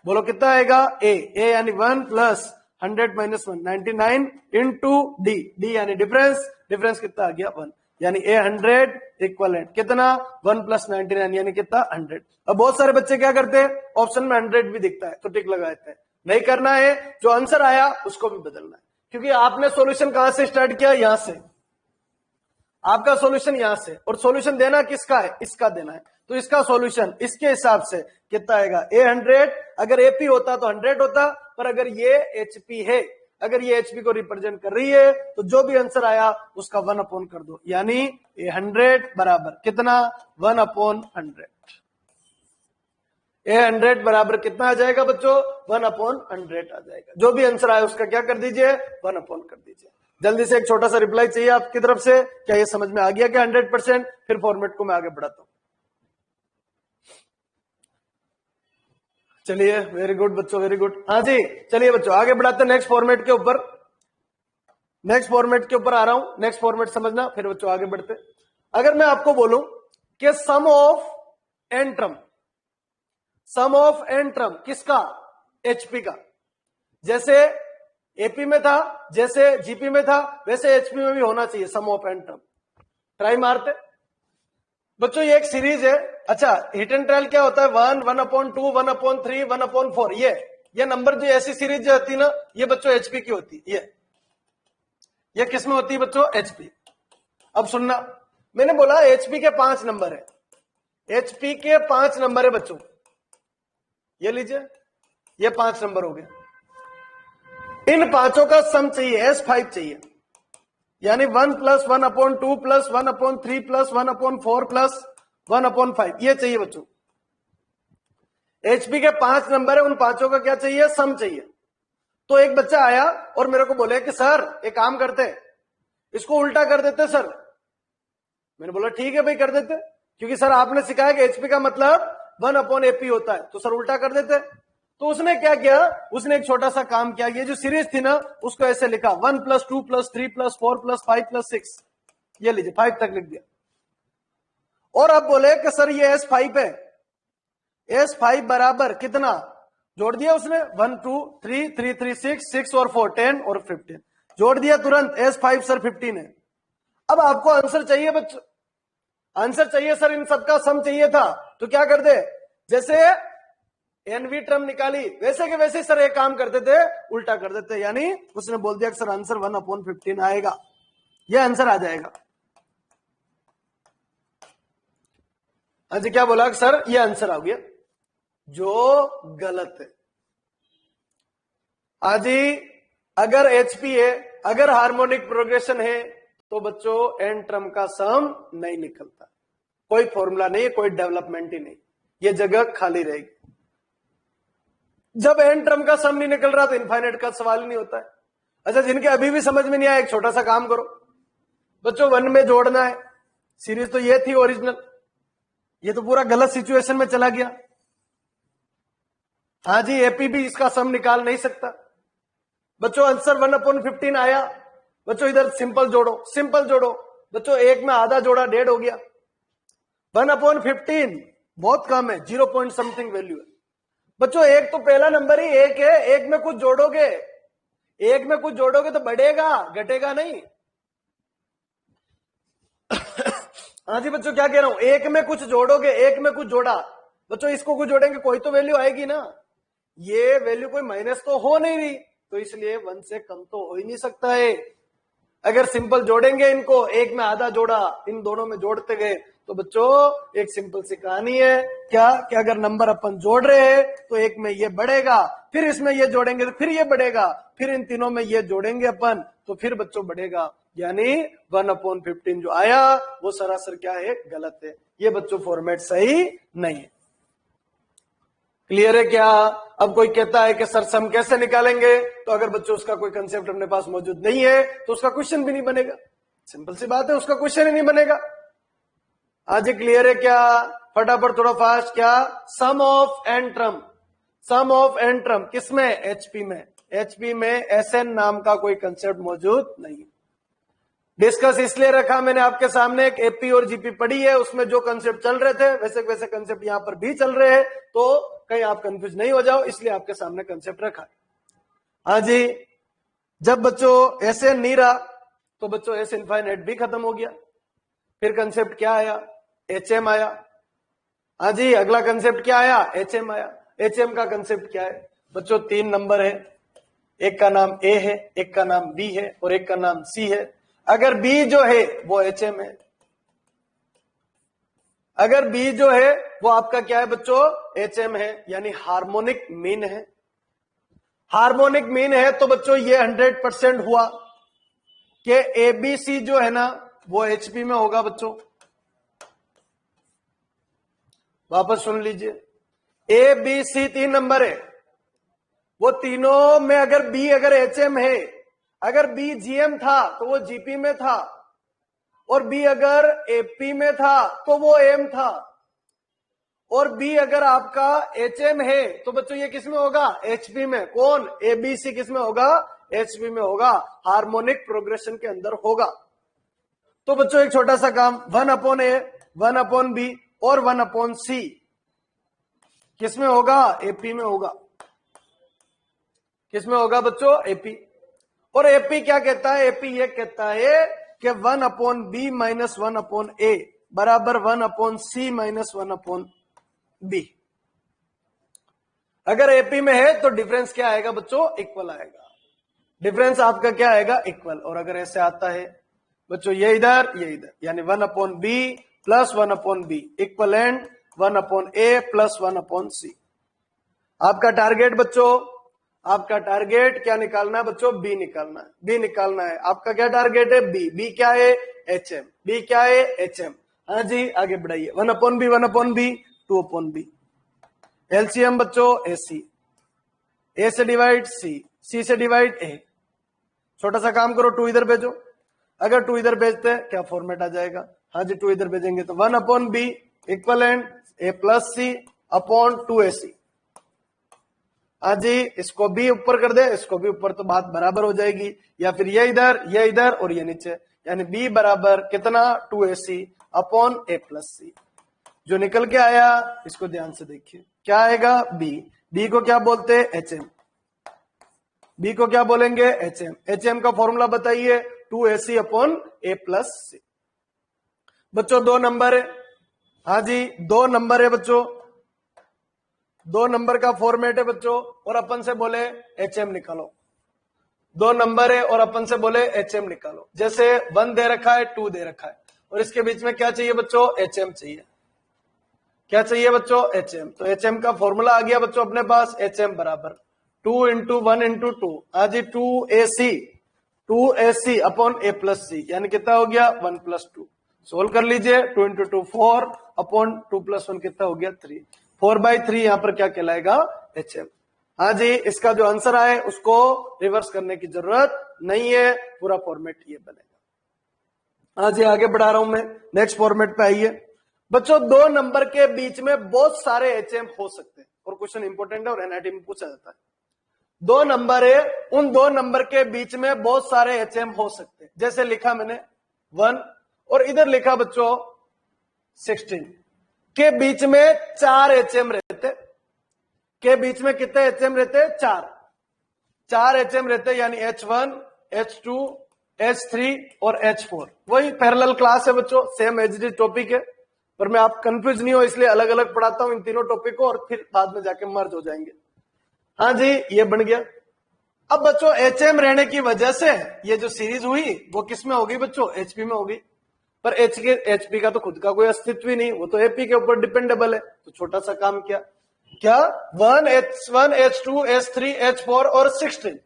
बोलो कितना आएगा? ए यानी 1 plus 100 minus 1 99 into D. D यानी डिफरेंस, डिफरेंस कितना आ गया? 1। यानी A100 इक्वलेंट कितना? 1 प्लस 99 यानी कितना? 100। अब बहुत सारे बच्चे क्या करते हैं? ऑप्शन में 100 भी दिखता है तो टिक लगा देते हैं। नहीं करना है, जो आंसर आया उसको भी बदलना है, क्योंकि आपने सॉल्यूशन कहां से स्टार्ट किया? यहां से। आपका सॉल्यूशन यहां से, और सॉल्यूशन देना किसका है? इसका देना है। तो इसका सॉल्यूशन इसके हिसाब से कितना आएगा? A100। अगर एपी होता तो 100 होता, पर अगर ये एचपी है, अगर ये एचपी को रिप्रेजेंट कर रही है, तो जो भी आंसर आया उसका 1/, कर दो। यानी A100 बराबर कितना? 1/100। A100 बराबर कितना आ जाएगा बच्चों? 1/100 आ जाएगा। जो भी आंसर आया उसका क्या कर दीजिए? 1/, कर दीजिए। जल्दी से एक छोटा सा रिप्लाई चाहिए आपकी तरफ से। क्या ये समझ में आ गया क्या 100%? फिर फॉर्मेट को मैं आगे बढ़ाता हूं। चलिए वेरी गुड बच्चों, वेरी गुड। हाँ जी चलिए बच्चों आगे बढ़ाते हैं नेक्स्ट फॉर्मेट के ऊपर। नेक्स्ट फॉर्मेट के ऊपर आ रहा हूं, नेक्स्ट फॉर्मेट समझना, फिर बच्चों आगे बढ़ते। अगर मैं आपको बोलूं कि sum of N term, sum of N term किसका? एचपी का। जैसे एपी में था, जैसे जीपी में था, वैसे एचपी में भी होना चाहिए सम ऑफ एन टर्म। ट्राई मारते बच्चों, ये एक सीरीज है। अच्छा हिट एंड ट्रायल क्या होता है? 1, 1/2, 1/3, 1/4। ये नंबर जो ऐसी सीरीज जो होती है ना, ये बच्चों एचपी की होती है। ये किस में होती है बच्चों? एचपी। अब सुनना, मैंने बोला एचपी के 5 नंबर है, एचपी के 5 नंबर है बच्चों। ये लीजिए, ये 5 नंबर हो गए। इन पांचों का सम चाहिए, S5 चाहिए। यानी 1 प्लस 1/2 प्लस 1/3 प्लस 1/4 प्लस 1/5, ये चाहिए बच्चों। एचपी के 5 नंबर है, उन पांचों का क्या चाहिए? सम चाहिए। तो एक बच्चा आया और मेरे को बोले कि सर एक काम करते, इसको उल्टा कर देते सर। मैंने बोला ठीक है भाई कर देते, क्योंकि सर आपने सिखाया कि एचपी का मतलब 1/AP होता है, तो सर उल्टा कर देते। तो उसने क्या किया? उसने एक छोटा सा काम किया। ये जो सीरीज थी ना उसको ऐसे लिखा 1 + 2 + 3 + 4 + 5 + 6। ये लीजिए 5 तक लिख दिया। और अब बोले कि सर ये S5 है, S5 बराबर कितना? जोड़ दिया उसने 1 2 3 3 3 6 6 और 4 10 और 15 जोड़ दिया तुरंत। S5 सर 15 है। अब आपको आंसर चाहिए बच्चों, आंसर चाहिए सर, इन सबका सम चाहिए था। तो क्या कर दे? जैसे एनवी टर्म निकाली वैसे के वैसे सर एक काम करते थे, उल्टा कर देते। यानी उसने बोल दिया कि सर आंसर 1/15 आएगा, ये आंसर आ जाएगा। अच्छा क्या बोला कि सर ये आंसर आ गया, जो गलत है। आजी अगर एचपी है, अगर हार्मोनिक प्रोग्रेशन है, तो बच्चों एन टर्म का सम नहीं निकलता। कोई फॉर्मूला नहीं है, कोई डेवलपमेंट ही नहीं, ये जगह खाली रहेगी। जब एन टर्म का सम नहीं निकल रहा तो इनफाइनाइट का सवाल ही नहीं होता है। अच्छा जिनके अभी भी समझ में नहीं आया, एक छोटा सा काम करो बच्चों, 1 में जोड़ना है। सीरीज तो ये थी ओरिजिनल, ये तो पूरा गलत सिचुएशन में चला गया। हाँ जी एपी भी इसका सम निकाल नहीं सकता, बच्चों आंसर 1/15 आया। बच्चों इधर सिंपल जोड़ो बच्चों, एक में आधा जोड़ा 1.5 हो गया। 1/15 बहुत कम है, 0 पॉइंट समथिंग वैल्यू है। बच्चों एक तो पहला नंबर ही एक है, एक में कुछ जोड़ोगे तो बढ़ेगा, घटेगा नहीं। हाँ जी बच्चों, क्या कह रहा हूं, एक में कुछ जोड़ोगे, एक में कुछ जोड़ा बच्चों, इसको कुछ जोड़ेंगे कोई तो वैल्यू आएगी ना। ये वैल्यू कोई माइनस तो हो नहीं रही, तो इसलिए 1 से कम तो हो ही नहीं सकता है। अगर सिंपल जोड़ेंगे इनको, एक में आधा जोड़ा, इन दोनों में जोड़ते गए, तो बच्चों एक सिंपल सी कहानी है क्या कि अगर नंबर अपन जोड़ रहे हैं तो एक में ये बढ़ेगा, फिर इसमें ये जोड़ेंगे तो फिर ये बढ़ेगा, फिर इन तीनों में ये जोड़ेंगे अपन तो फिर बच्चों बढ़ेगा। यानी 1/15 जो आया वो सरासर क्या है, गलत है। ये बच्चों फॉर्मेट सही नहीं है। क्लियर है क्या? अब कोई कहता है कि सर सम कैसे निकालेंगे, तो अगर बच्चों उसका कोई कंसेप्ट अपने पास मौजूद नहीं है तो उसका क्वेश्चन भी नहीं बनेगा। सिंपल सी बात है, उसका क्वेश्चन ही नहीं बनेगा। आज क्लियर है क्या? फटाफट थोड़ा फास्ट। क्या? सम ऑफ एन टर्म किसमें? एचपी में। एचपी में एसएन नाम का कोई कंसेप्ट मौजूद नहीं। डिस्कस इसलिए रखा मैंने आपके सामने, एक एपी और जीपी पढ़ी है, उसमें जो कंसेप्ट चल रहे थे वैसे कंसेप्ट यहां पर भी चल रहे हैं, तो कहीं आप कंफ्यूज नहीं हो जाओ, इसलिए आपके सामने कंसेप्ट रखा है। हाँ जी, जब बच्चों एसएन नहीं रहा तो बच्चों एस इनफाइनाइट भी खत्म हो गया। फिर कंसेप्ट क्या आया? एचएम आया। हाँ जी, अगला कंसेप्ट क्या आया? एचएम आया। एचएम का कंसेप्ट क्या है बच्चों? 3 नंबर है, एक का नाम ए है, एक का नाम बी है और एक का नाम सी है। अगर बी जो है वो एचएम है, अगर बी जो है वो आपका क्या है बच्चों? एचएम है, यानी हार्मोनिक मीन है। हार्मोनिक मीन है तो बच्चों ये 100% हुआ कि एबीसी जो है ना वो एचपी में होगा। बच्चों वापस सुन लीजिए, ए बी सी 3 नंबर है, वो तीनों में अगर बी अगर एचएम है, अगर बी जीएम था तो वो जीपी में था, और बी अगर एपी में था तो वो एम था, और बी अगर आपका एचएम है तो बच्चों ये किस में होगा? एचपी में। कौन? एबीसी किस में होगा? एचपी में होगा, हार्मोनिक प्रोग्रेशन के अंदर होगा। तो बच्चों एक छोटा सा काम, 1/A 1/B और 1/C किस में होगा? एपी में होगा। किस में होगा बच्चों? एपी। और एपी क्या कहता है? एपी ये कहता है कि 1/B माइनस 1/A बराबर 1/C माइनस 1/B। अगर एपी में है तो डिफरेंस क्या आएगा बच्चों? इक्वल आएगा। डिफरेंस आपका क्या आएगा? इक्वल। और अगर ऐसे आता है बच्चों ये इधर ये इधर, यानी 1/B plus 1/B equal and 1/A plus 1/C। आपका टारगेट बच्चों, आपका टारगेट क्या निकालना है बच्चों? बी निकालना है। बी निकालना है। आपका क्या टारगेट है? बी। बी क्या है? एचएम। बी क्या है? एचएम। हाँ जी, आगे बढ़ाइए। 1/B 1/B 2/B। एलसीएम बच्चों एसी, ए से डिवाइड सी, सी से डिवाइड ए। छोटा सा काम करो, 2 इधर भेजो। अगर 2 इधर भेजते हैं क्या फॉर्मेट आ जाएगा? हाँ जी, 2 इधर भेजेंगे तो 1/B equal and A plus C upon 2AC। हाँ जी, इसको भी ऊपर कर दे, इसको भी ऊपर, तो बात बराबर हो जाएगी। या फिर ये इधर और ये नीचे, यानी बी बराबर कितना? 2AC अपॉन ए प्लस सी। जो निकल के आया इसको ध्यान से देखिए, क्या आएगा? बी। बी को क्या बोलते हैं? एचएम। बी को क्या बोलेंगे? एचएम। एचएम का फॉर्मूला बताइए, 2AC अपॉन ए प्लस सी। बच्चों 2 नंबर है। हाँ जी, 2 नंबर है बच्चों, 2 नंबर का फॉर्मेट है बच्चों, और अपन से बोले एचएम निकालो। 2 नंबर है और अपन से बोले एचएम निकालो। जैसे 1 दे रखा है, 2 दे रखा है, और इसके बीच में क्या चाहिए बच्चों? एचएम चाहिए। क्या चाहिए बच्चों? एचएम। तो एचएम का फॉर्मूला आ गया बच्चों अपने पास, एचएम बराबर 2 × 1 × 2। आज 2AC अपॉन ए प्लस सी, यानी कितना हो गया? 1 + 2। सोल्व कर लीजिए, 2 × 2 4 अपॉन 2 + 1 कितना हो गया? 3। 4/3 यहां पर क्या कहलाएगा? एचएम। हाँ जी, इसका जो आंसर आए उसको रिवर्स करने की जरूरत नहीं है, पूरा फॉर्मेट ये बनेगा। हाँ जी, आगे बढ़ा रहा हूं मैं, नेक्स्ट फॉर्मेट पे आइए। बच्चों 2 नंबर के बीच में बहुत सारे एचएम हो सकते हैं, और क्वेश्चन इंपॉर्टेंट है और एनआईटी में पूछा जाता है। 2 नंबर है उन दो नंबर के बीच में बहुत सारे एचएम हो सकते हैं। जैसे लिखा मैंने 1 और इधर लिखा बच्चों 16 के बीच में 4 एचएम रहते, के बीच में कितने एचएम रहते? 4 एचएम रहते, यानी H1, H2, H3 और H4। वही पैरेलल क्लास है बच्चों, सेम एज टॉपिक है, पर मैं आप कंफ्यूज नहीं हो इसलिए अलग अलग पढ़ाता हूं इन तीनों टॉपिक को, और फिर बाद में जाके मर्ज हो जाएंगे। हाँ जी, ये बन गया। अब बच्चों एचएम रहने की वजह से ये जो सीरीज हुई वो किस में होगी बच्चों? एचपी में होगी। पर एचपी का तो खुद का कोई अस्तित्व ही नहीं, वो तो एपी के ऊपर डिपेंडेबल है। तो छोटा सा काम क्या 1 H1 H2 H3 H4 और 16।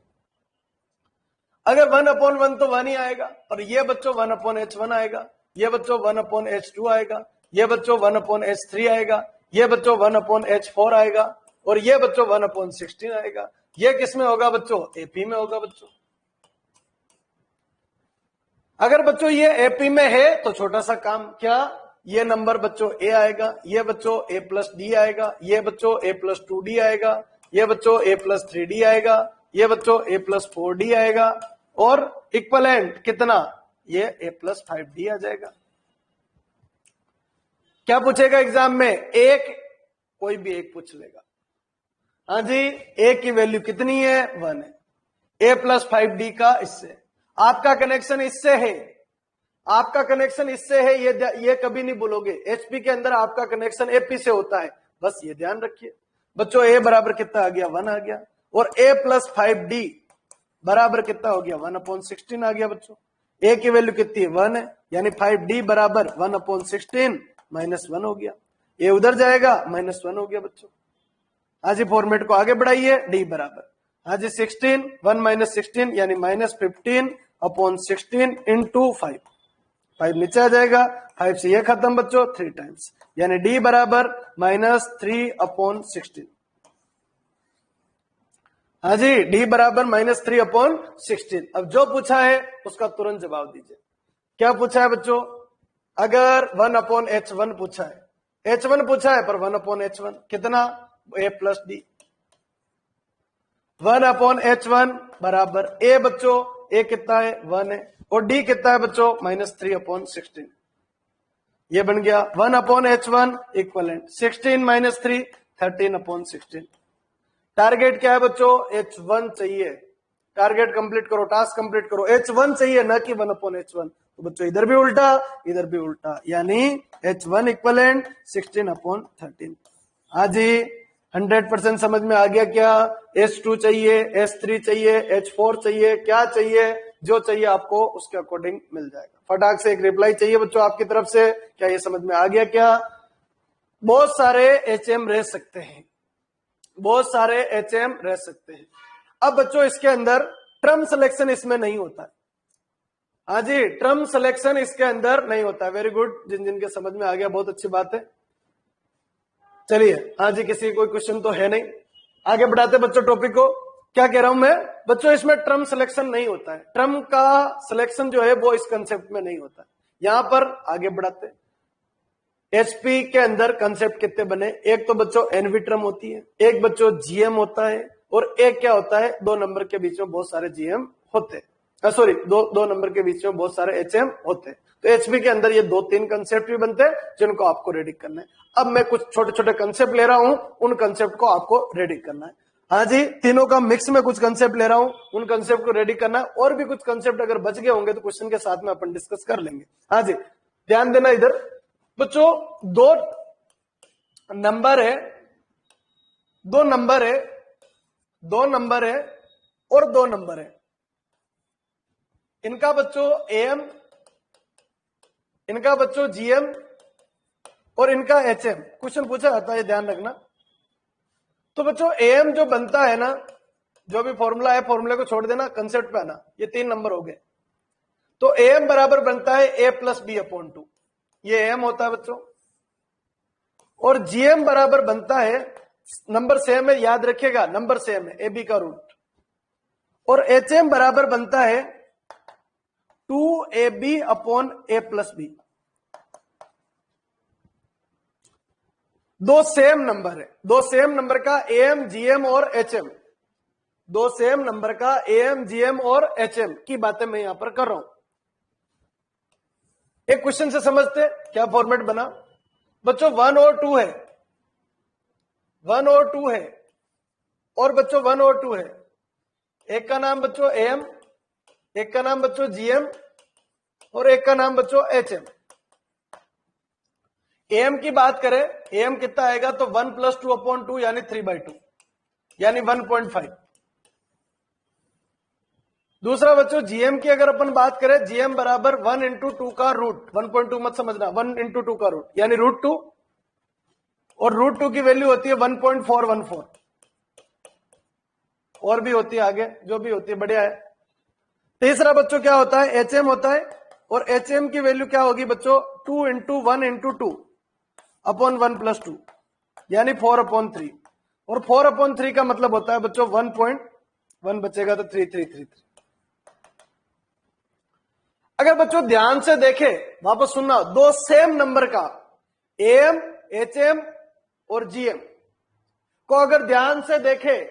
अगर 1/1 तो 1 ही आएगा, और ये बच्चों 1/H1 आएगा, ये बच्चों 1/H2 आएगा, ये बच्चों 1/H3 आएगा, ये बच्चों 1/H4 आएगा, और ये बच्चों 1/16 आएगा। ये किस में होगा बच्चों? एपी में होगा बच्चों। अगर बच्चों ये एपी में है तो छोटा सा काम क्या, ये नंबर बच्चों ए आएगा, ये बच्चों ए प्लस डी आएगा, ये बच्चों ए प्लस 2D आएगा, ये बच्चों ए प्लस 3D आएगा, ये बच्चों ए प्लस 4D आएगा, और इक्वलेंट कितना? ये ए प्लस 5D आ जाएगा। क्या पूछेगा एग्जाम में? एक, कोई भी एक पूछ लेगा। हाँ जी, ए की वैल्यू कितनी है? 1 है। ए प्लस 5D का इससे, आपका कनेक्शन इससे है, आपका कनेक्शन इससे है, ये कभी नहीं भूलोगे। एचपी के अंदर आपका कनेक्शन एपी से होता है, बस ये ध्यान रखिए बच्चों। ए बराबर कितना आ गया? 1 आ गया, और ए प्लस 5D बराबर कितना हो गया? 1/16 आ गया बच्चों। ए की वैल्यू कितनी है? 1 है, यानी 5D बराबर 1/16 -1 हो गया। ए उधर जाएगा, -1 हो गया बच्चों। आज फॉर्मेट को आगे बढ़ाइए, डी बराबर आज 16 1 - 16 यानी -15/16 इंटू 5 नीचे आ जाएगा, 5 से ये खत्म बच्चों 3 टाइम्स, यानी डी बराबर -3/16। हाँ जी, डी बराबर -3/16। अब जो पूछा है उसका तुरंत जवाब दीजिए। क्या पूछा है बच्चों? अगर 1/H1 पूछा है, H1 पूछा है, पर 1/H1 कितना? ए प्लस डी। 1/H1 बराबर ए बच्चों, ए कितना है? 1 है, और डी कितना है बच्चों? -3/16। ये बन गया 1/H1 इक्वलेंट 16 - 3 13/16। टारगेट क्या है बच्चों? H1 चाहिए। टारगेट कंप्लीट करो, टास्क कंप्लीट करो, H1 चाहिए, ना कि 1/H1। तो बच्चों इधर भी उल्टा, इधर भी उल्टा, यानी H1 इक्वलेंट 16/13। हाँ जी, 100% समझ में आ गया क्या? H2 चाहिए, H3 चाहिए, H4 चाहिए, क्या चाहिए? जो चाहिए आपको उसके अकॉर्डिंग मिल जाएगा। फटाक से एक रिप्लाई चाहिए बच्चों आपकी तरफ से। क्या ये समझ में आ गया क्या? बहुत सारे HM रह सकते हैं, बहुत सारे HM रह सकते हैं। अब बच्चों इसके अंदर टर्म सिलेक्शन इसमें नहीं होता है। हाँ जी, टर्म सिलेक्शन इसके अंदर नहीं होता है। वेरी गुड, जिन जिनके समझ में आ गया बहुत अच्छी बात है। चलिए, हाँ जी, किसी कोई क्वेश्चन तो है नहीं, आगे बढ़ाते बच्चों टॉपिक को। क्या कह रहा हूं मैं बच्चों? इसमें टर्म सिलेक्शन नहीं होता है, टर्म का सिलेक्शन जो है वो इस कंसेप्ट में नहीं होता है। यहां पर आगे बढ़ाते, एचपी के अंदर कंसेप्ट कितने बने? एक तो बच्चों एनवी टर्म होती है, एक बच्चों जीएम होता है, और एक क्या होता है? 2 नंबर के बीच में बहुत सारे जीएम होते हैं, सॉरी, दो नंबर के बीच में बहुत सारे एचएम होते हैं। तो एचपी के अंदर ये 2-3 कंसेप्ट भी बनते हैं जिनको आपको रेडी करना है। अब मैं कुछ छोटे छोटे कंसेप्ट ले रहा हूं, उन कंसेप्ट को आपको रेडी करना है। हाँ जी, तीनों का मिक्स में कुछ कंसेप्ट ले रहा हूं, उन कंसेप्ट को रेडी करना है। और भी कुछ कंसेप्ट अगर बच गए होंगे तो क्वेश्चन के साथ में अपन डिस्कस कर लेंगे। हाँ जी, ध्यान देना इधर बच्चों। 2 नंबर है, 2 नंबर है, 2 नंबर है, और 2 नंबर है। इनका बच्चों एम, इनका बच्चों जीएम, और इनका एचएम। क्वेश्चन पूछा जाता है, ध्यान रखना। तो बच्चों एम जो बनता है ना, जो भी फॉर्मूला है फॉर्मूले को छोड़ देना, कंसेप्ट पे आना। ये 3 नंबर हो गए। तो एम बराबर बनता है a + b/2, ये एम होता है बच्चों। और जीएम बराबर बनता है, नंबर सेम है, याद रखिएगा, नंबर सेम है, ab का रूट। और एचएम बराबर बनता है 2ab/a + b। 2 सेम नंबर है, 2 सेम नंबर का एम, जीएम और एचएम। दो सेम नंबर का एएम, जीएम और एचएम की बातें मैं यहां पर कर रहा हूं। एक क्वेश्चन से समझते क्या फॉर्मेट बना। बच्चों 1 और 2 है, 1 और 2 है, और बच्चों 1 और 2 है। एक का नाम बच्चों एएम, एक का नाम बच्चों जीएम, और एक का नाम बच्चों एचएम। एएम की बात करें, एएम कितना आएगा तो 1 + 2/2 यानी 3/2 यानी 1.5। दूसरा बच्चों जीएम की अगर अपन बात करें, जीएम बराबर 1 × 2 का रूट, 1.2 मत समझना, 1 × 2 का रूट यानी √2, और √2 की वैल्यू होती है 1.414, और भी होती है आगे, जो भी होती है बढ़िया है। तीसरा बच्चों क्या होता है, एचएम होता है, और एचएम की वैल्यू क्या होगी बच्चों 2 × 1 × 2 अपॉन 1 + 2 यानी 4/3, और 4/3 का मतलब होता है बच्चों 1.1 बचेगा तो 3333। अगर बच्चों ध्यान से देखें, वापस सुनना, दो सेम नंबर का एएम, एचएम और जीएम को अगर ध्यान से देखें,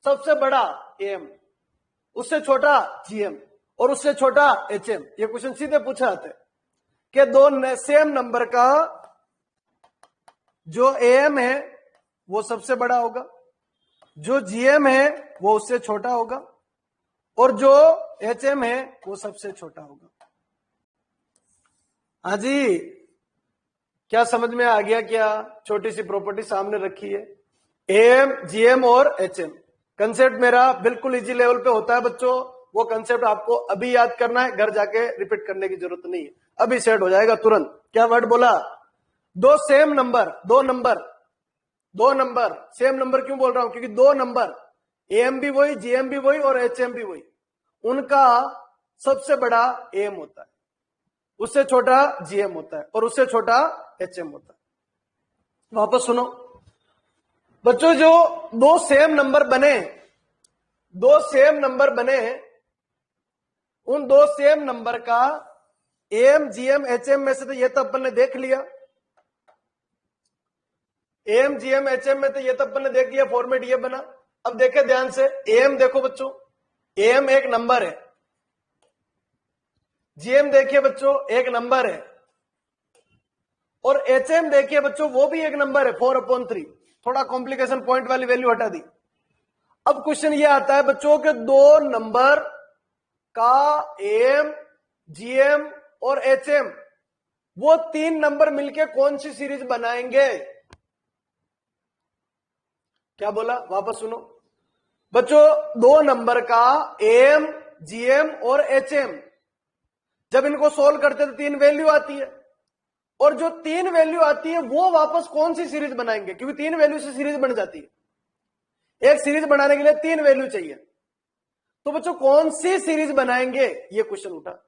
सबसे बड़ा एएम, उससे छोटा जीएम और उससे छोटा एचएम, ये क्वेश्चन सीधे पूछा जाता है कि दो सेम नंबर का जो एएम है वो सबसे बड़ा होगा, जो जीएम है वो उससे छोटा होगा, और जो एचएम है वो सबसे छोटा होगा। हाँ जी, क्या समझ में आ गया? क्या छोटी सी प्रॉपर्टी सामने रखी है, एएम, जीएम और एचएम। कंसेप्ट मेरा बिल्कुल इजी लेवल पे होता है बच्चों, वो कंसेप्ट आपको अभी याद करना है, घर जाके रिपीट करने की जरूरत नहीं है, अभी सेट हो जाएगा तुरंत। क्या वर्ड बोला? दो सेम नंबर, दो नंबर सेम नंबर क्यों बोल रहा हूं? क्योंकि दो नंबर एएम भी वही, जीएम भी वही और एचएम भी वही, उनका सबसे बड़ा एएम होता है, उससे छोटा जीएम होता है और उससे छोटा एचएम होता है। वापस सुनो बच्चों, जो दो सेम नंबर बने, उन दो सेम नंबर का एएम, जीएम, एचएम में से तो ये तो अपन ने देख लिया, एएम, जीएम, एचएम में तो ये तो अपन ने देख लिया, फॉर्मेट ये बना। अब देखे ध्यान से, एएम देखो बच्चों, एएम एक नंबर है, जीएम देखिए बच्चों एक नंबर है, और एचएम देखिए बच्चों वो भी एक नंबर है 4/3। थोड़ा कॉम्प्लिकेशन पॉइंट वाली वैल्यू हटा दी। अब क्वेश्चन ये आता है बच्चों के दो नंबर का एएम, जीएम और एचएम, वो तीन नंबर मिलके कौन सी सीरीज बनाएंगे? क्या बोला? वापस सुनो बच्चों, दो नंबर का एएम, जीएम और एचएम, जब इनको सोल्व करते तो तीन वैल्यू आती है, और जो तीन वैल्यू आती है वो वापस कौन सी सीरीज बनाएंगे? क्योंकि तीन वैल्यू से सीरीज बन जाती है, एक सीरीज बनाने के लिए तीन वैल्यू चाहिए, तो बच्चों कौन सी सीरीज बनाएंगे? ये क्वेश्चन उठा।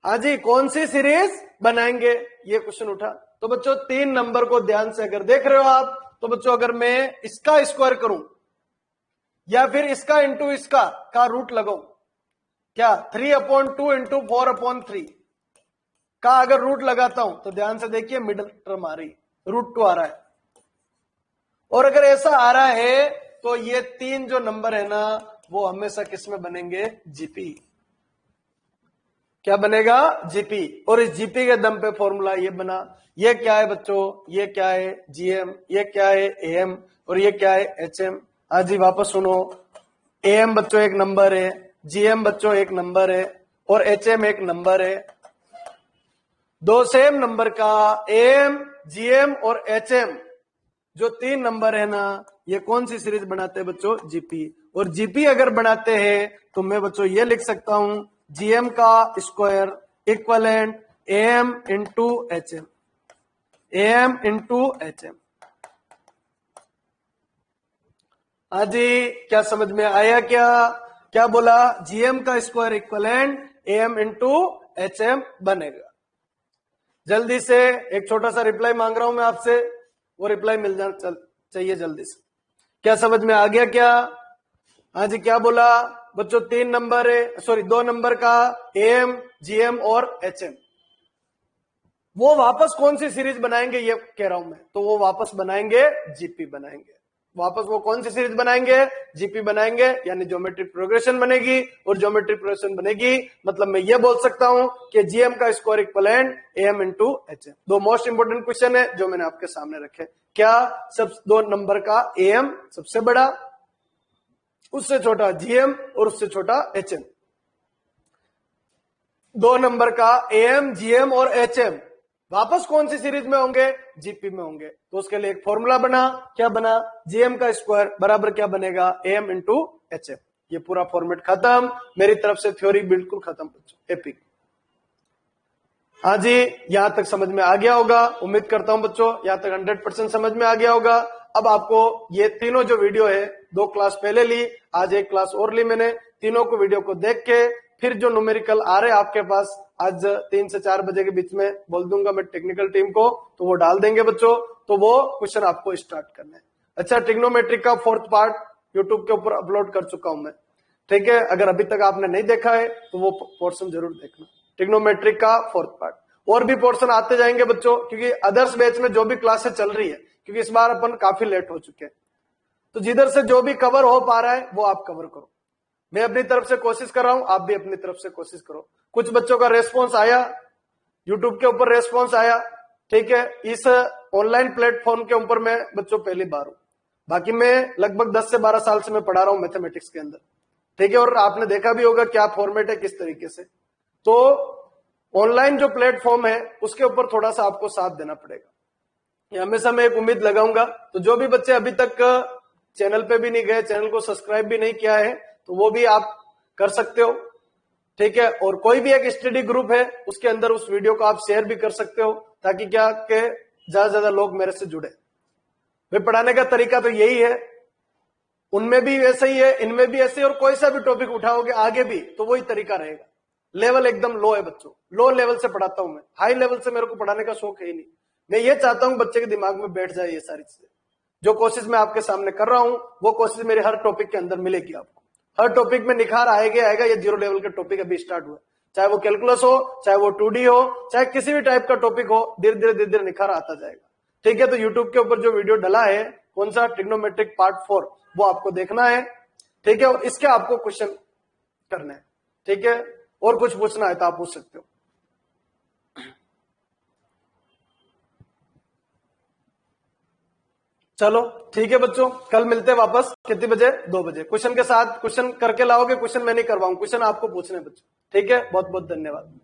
हाँ जी, कौन सी सीरीज बनाएंगे, ये क्वेश्चन उठा। तो बच्चों तीन नंबर को ध्यान से अगर देख रहे हो आप, तो बच्चों अगर मैं इसका स्क्वायर करूं या फिर इसका इंटू इसका का रूट लगाऊं, क्या 3/2 इंटू 4/3 का अगर रूट लगाता हूं, तो ध्यान से देखिए मिडिल टर्म आ रही, √2 आ रहा है। और अगर ऐसा आ रहा है तो ये तीन जो नंबर है ना, वो हमेशा किस में बनेंगे? जीपी। क्या बनेगा? जीपी। और इस जीपी के दम पे फॉर्मूला ये बना। ये क्या है बच्चों? ये क्या है? जीएम। ये क्या है? एएम। और ये क्या है? एचएम। हाँ जी, वापस सुनो, एएम बच्चों एक नंबर है, जीएम बच्चों एक नंबर है, और एचएम एक नंबर है। दो सेम नंबर का एएम, जीएम और एचएम, जो तीन नंबर है ना, ये कौन सी सीरीज बनाते हैं बच्चों? जीपी। और जीपी अगर बनाते हैं तो मैं बच्चों ये लिख सकता हूं, जीएम का square equivalent am into HM, am into HM. हाँ जी, क्या समझ में आया? क्या बोला? जीएम का square equivalent am into HM बनेगा। जल्दी से एक छोटा सा रिप्लाई मांग रहा हूं मैं आपसे, वो रिप्लाई मिल जाना चाहिए जल्दी से। क्या समझ में आ गया? क्या? हाँ जी, क्या बोला बच्चों? तीन नंबर है, सॉरी दो नंबर का एएम, जीएम और एचएम, वो वापस कौन सी सीरीज बनाएंगे? ये कह रहा हूं मैं, तो वो वापस बनाएंगे जीपी बनाएंगे। वापस वो कौन सी सीरीज बनाएंगे, जीपी बनाएंगे, यानी ज्योमेट्रिक प्रोग्रेशन बनेगी। और ज्योमेट्रिक प्रोग्रेशन बनेगी मतलब मैं ये बोल सकता हूं कि जीएम का square equivalent M into H M. दो मोस्ट इंपोर्टेंट क्वेश्चन है जो मैंने आपके सामने रखे। क्या सब दो नंबर का एम सबसे बड़ा, उससे छोटा जीएम और उससे छोटा एचएम। दो नंबर का एम, जीएम और एचएम वापस कौन सी सीरीज में होंगे, जीपी में होंगे। तो उसके लिए एक फॉर्मूला बना, क्या बना, जीएम का स्क्वायर बराबर क्या बनेगा, एम इंटू एचएम। ये पूरा फॉर्मेट खत्म, मेरी तरफ से थ्योरी बिल्कुल खत्म बच्चों, एपिक। हाँ जी, यहां तक समझ में आ गया होगा, उम्मीद करता हूं बच्चों यहां तक 100% समझ में आ गया होगा। अब आपको ये तीनों जो वीडियो है, 2 क्लास पहले ली, आज 1 क्लास और ली मैंने, तीनों को वीडियो को देख के फिर जो न्यूमेरिकल आ रहे आपके पास आज 3 से 4 बजे के बीच में बोल दूंगा मैं टेक्निकल टीम को, तो वो डाल देंगे बच्चों। तो वो क्वेश्चन आपको स्टार्ट करना है। अच्छा, ट्रिग्नोमेट्रिक का 4th पार्ट यूट्यूब के ऊपर अपलोड कर चुका हूं मैं, ठीक है। अगर अभी तक आपने नहीं देखा है तो वो पोर्शन जरूर देखना, ट्रिग्नोमेट्रिक का 4th पार्ट। और भी पोर्शन आते जाएंगे बच्चों, क्योंकि अदर्स बैच में जो भी क्लासेस चल रही है, क्योंकि इस बार अपन काफी लेट हो चुके हैं, तो जिधर से जो भी कवर हो पा रहा है वो आप कवर करो। मैं अपनी तरफ से कोशिश कर रहा हूं, आप भी अपनी तरफ से कोशिश करो। कुछ बच्चों का रेस्पॉन्स आया, यूट्यूब के ऊपर रेस्पॉन्स आया, ठीक है। इस ऑनलाइन प्लेटफॉर्म के ऊपर मैं बच्चों पहली बार हूं, बाकी मैं लगभग 10 से 12 साल से मैं पढ़ा रहा हूं मैथमेटिक्स के अंदर, ठीक है। और आपने देखा भी होगा क्या फॉर्मेट है, किस तरीके से। तो ऑनलाइन जो प्लेटफॉर्म है उसके ऊपर थोड़ा सा आपको साथ देना पड़ेगा, ये हमेशा मैं एक उम्मीद लगाऊंगा। तो जो भी बच्चे अभी तक चैनल पे भी नहीं गए, चैनल को सब्सक्राइब भी नहीं किया है, तो वो भी आप कर सकते हो, ठीक है। और कोई भी एक स्टडी ग्रुप है उसके अंदर उस वीडियो को आप शेयर भी कर सकते हो, ताकि क्या के ज्यादा से ज्यादा लोग मेरे से जुड़े। वे पढ़ाने का तरीका तो यही है, उनमें भी वैसे ही है, इनमें भी ऐसे, और कोई सा भी टॉपिक उठाओगे आगे भी तो वही तरीका रहेगा। लेवल एकदम लो है बच्चों, लो लेवल से पढ़ाता हूं मैं, हाई लेवल से मेरे को पढ़ाने का शौक है ही नहीं। मैं ये चाहता हूं बच्चे के दिमाग में बैठ जाए ये सारी चीजें। जो कोशिश मैं आपके सामने कर रहा हूं वो कोशिश मेरे हर टॉपिक के अंदर मिलेगी आपको, हर टॉपिक में निखार आएगा। ये 0 लेवल के टॉपिक अभी स्टार्ट हुआ, चाहे वो कैलकुलस हो, चाहे वो 2D हो, चाहे किसी भी टाइप का टॉपिक हो, धीरे धीरे निखार आता जाएगा, ठीक है। तो यूट्यूब के ऊपर जो वीडियो डला है, कौन सा, ट्रिग्नोमेट्रिक पार्ट 4, वो आपको देखना है, ठीक है। और इसके आपको क्वेश्चन करना है, ठीक है। और कुछ पूछना है तो आप पूछ सकते हो। चलो ठीक है बच्चों, कल मिलते हैं वापस, कितने बजे, 2 बजे, क्वेश्चन के साथ। क्वेश्चन करके लाओगे, क्वेश्चन मैं नहीं करवाऊं, क्वेश्चन आपको पूछने बच्चों, ठीक है। बहुत बहुत धन्यवाद।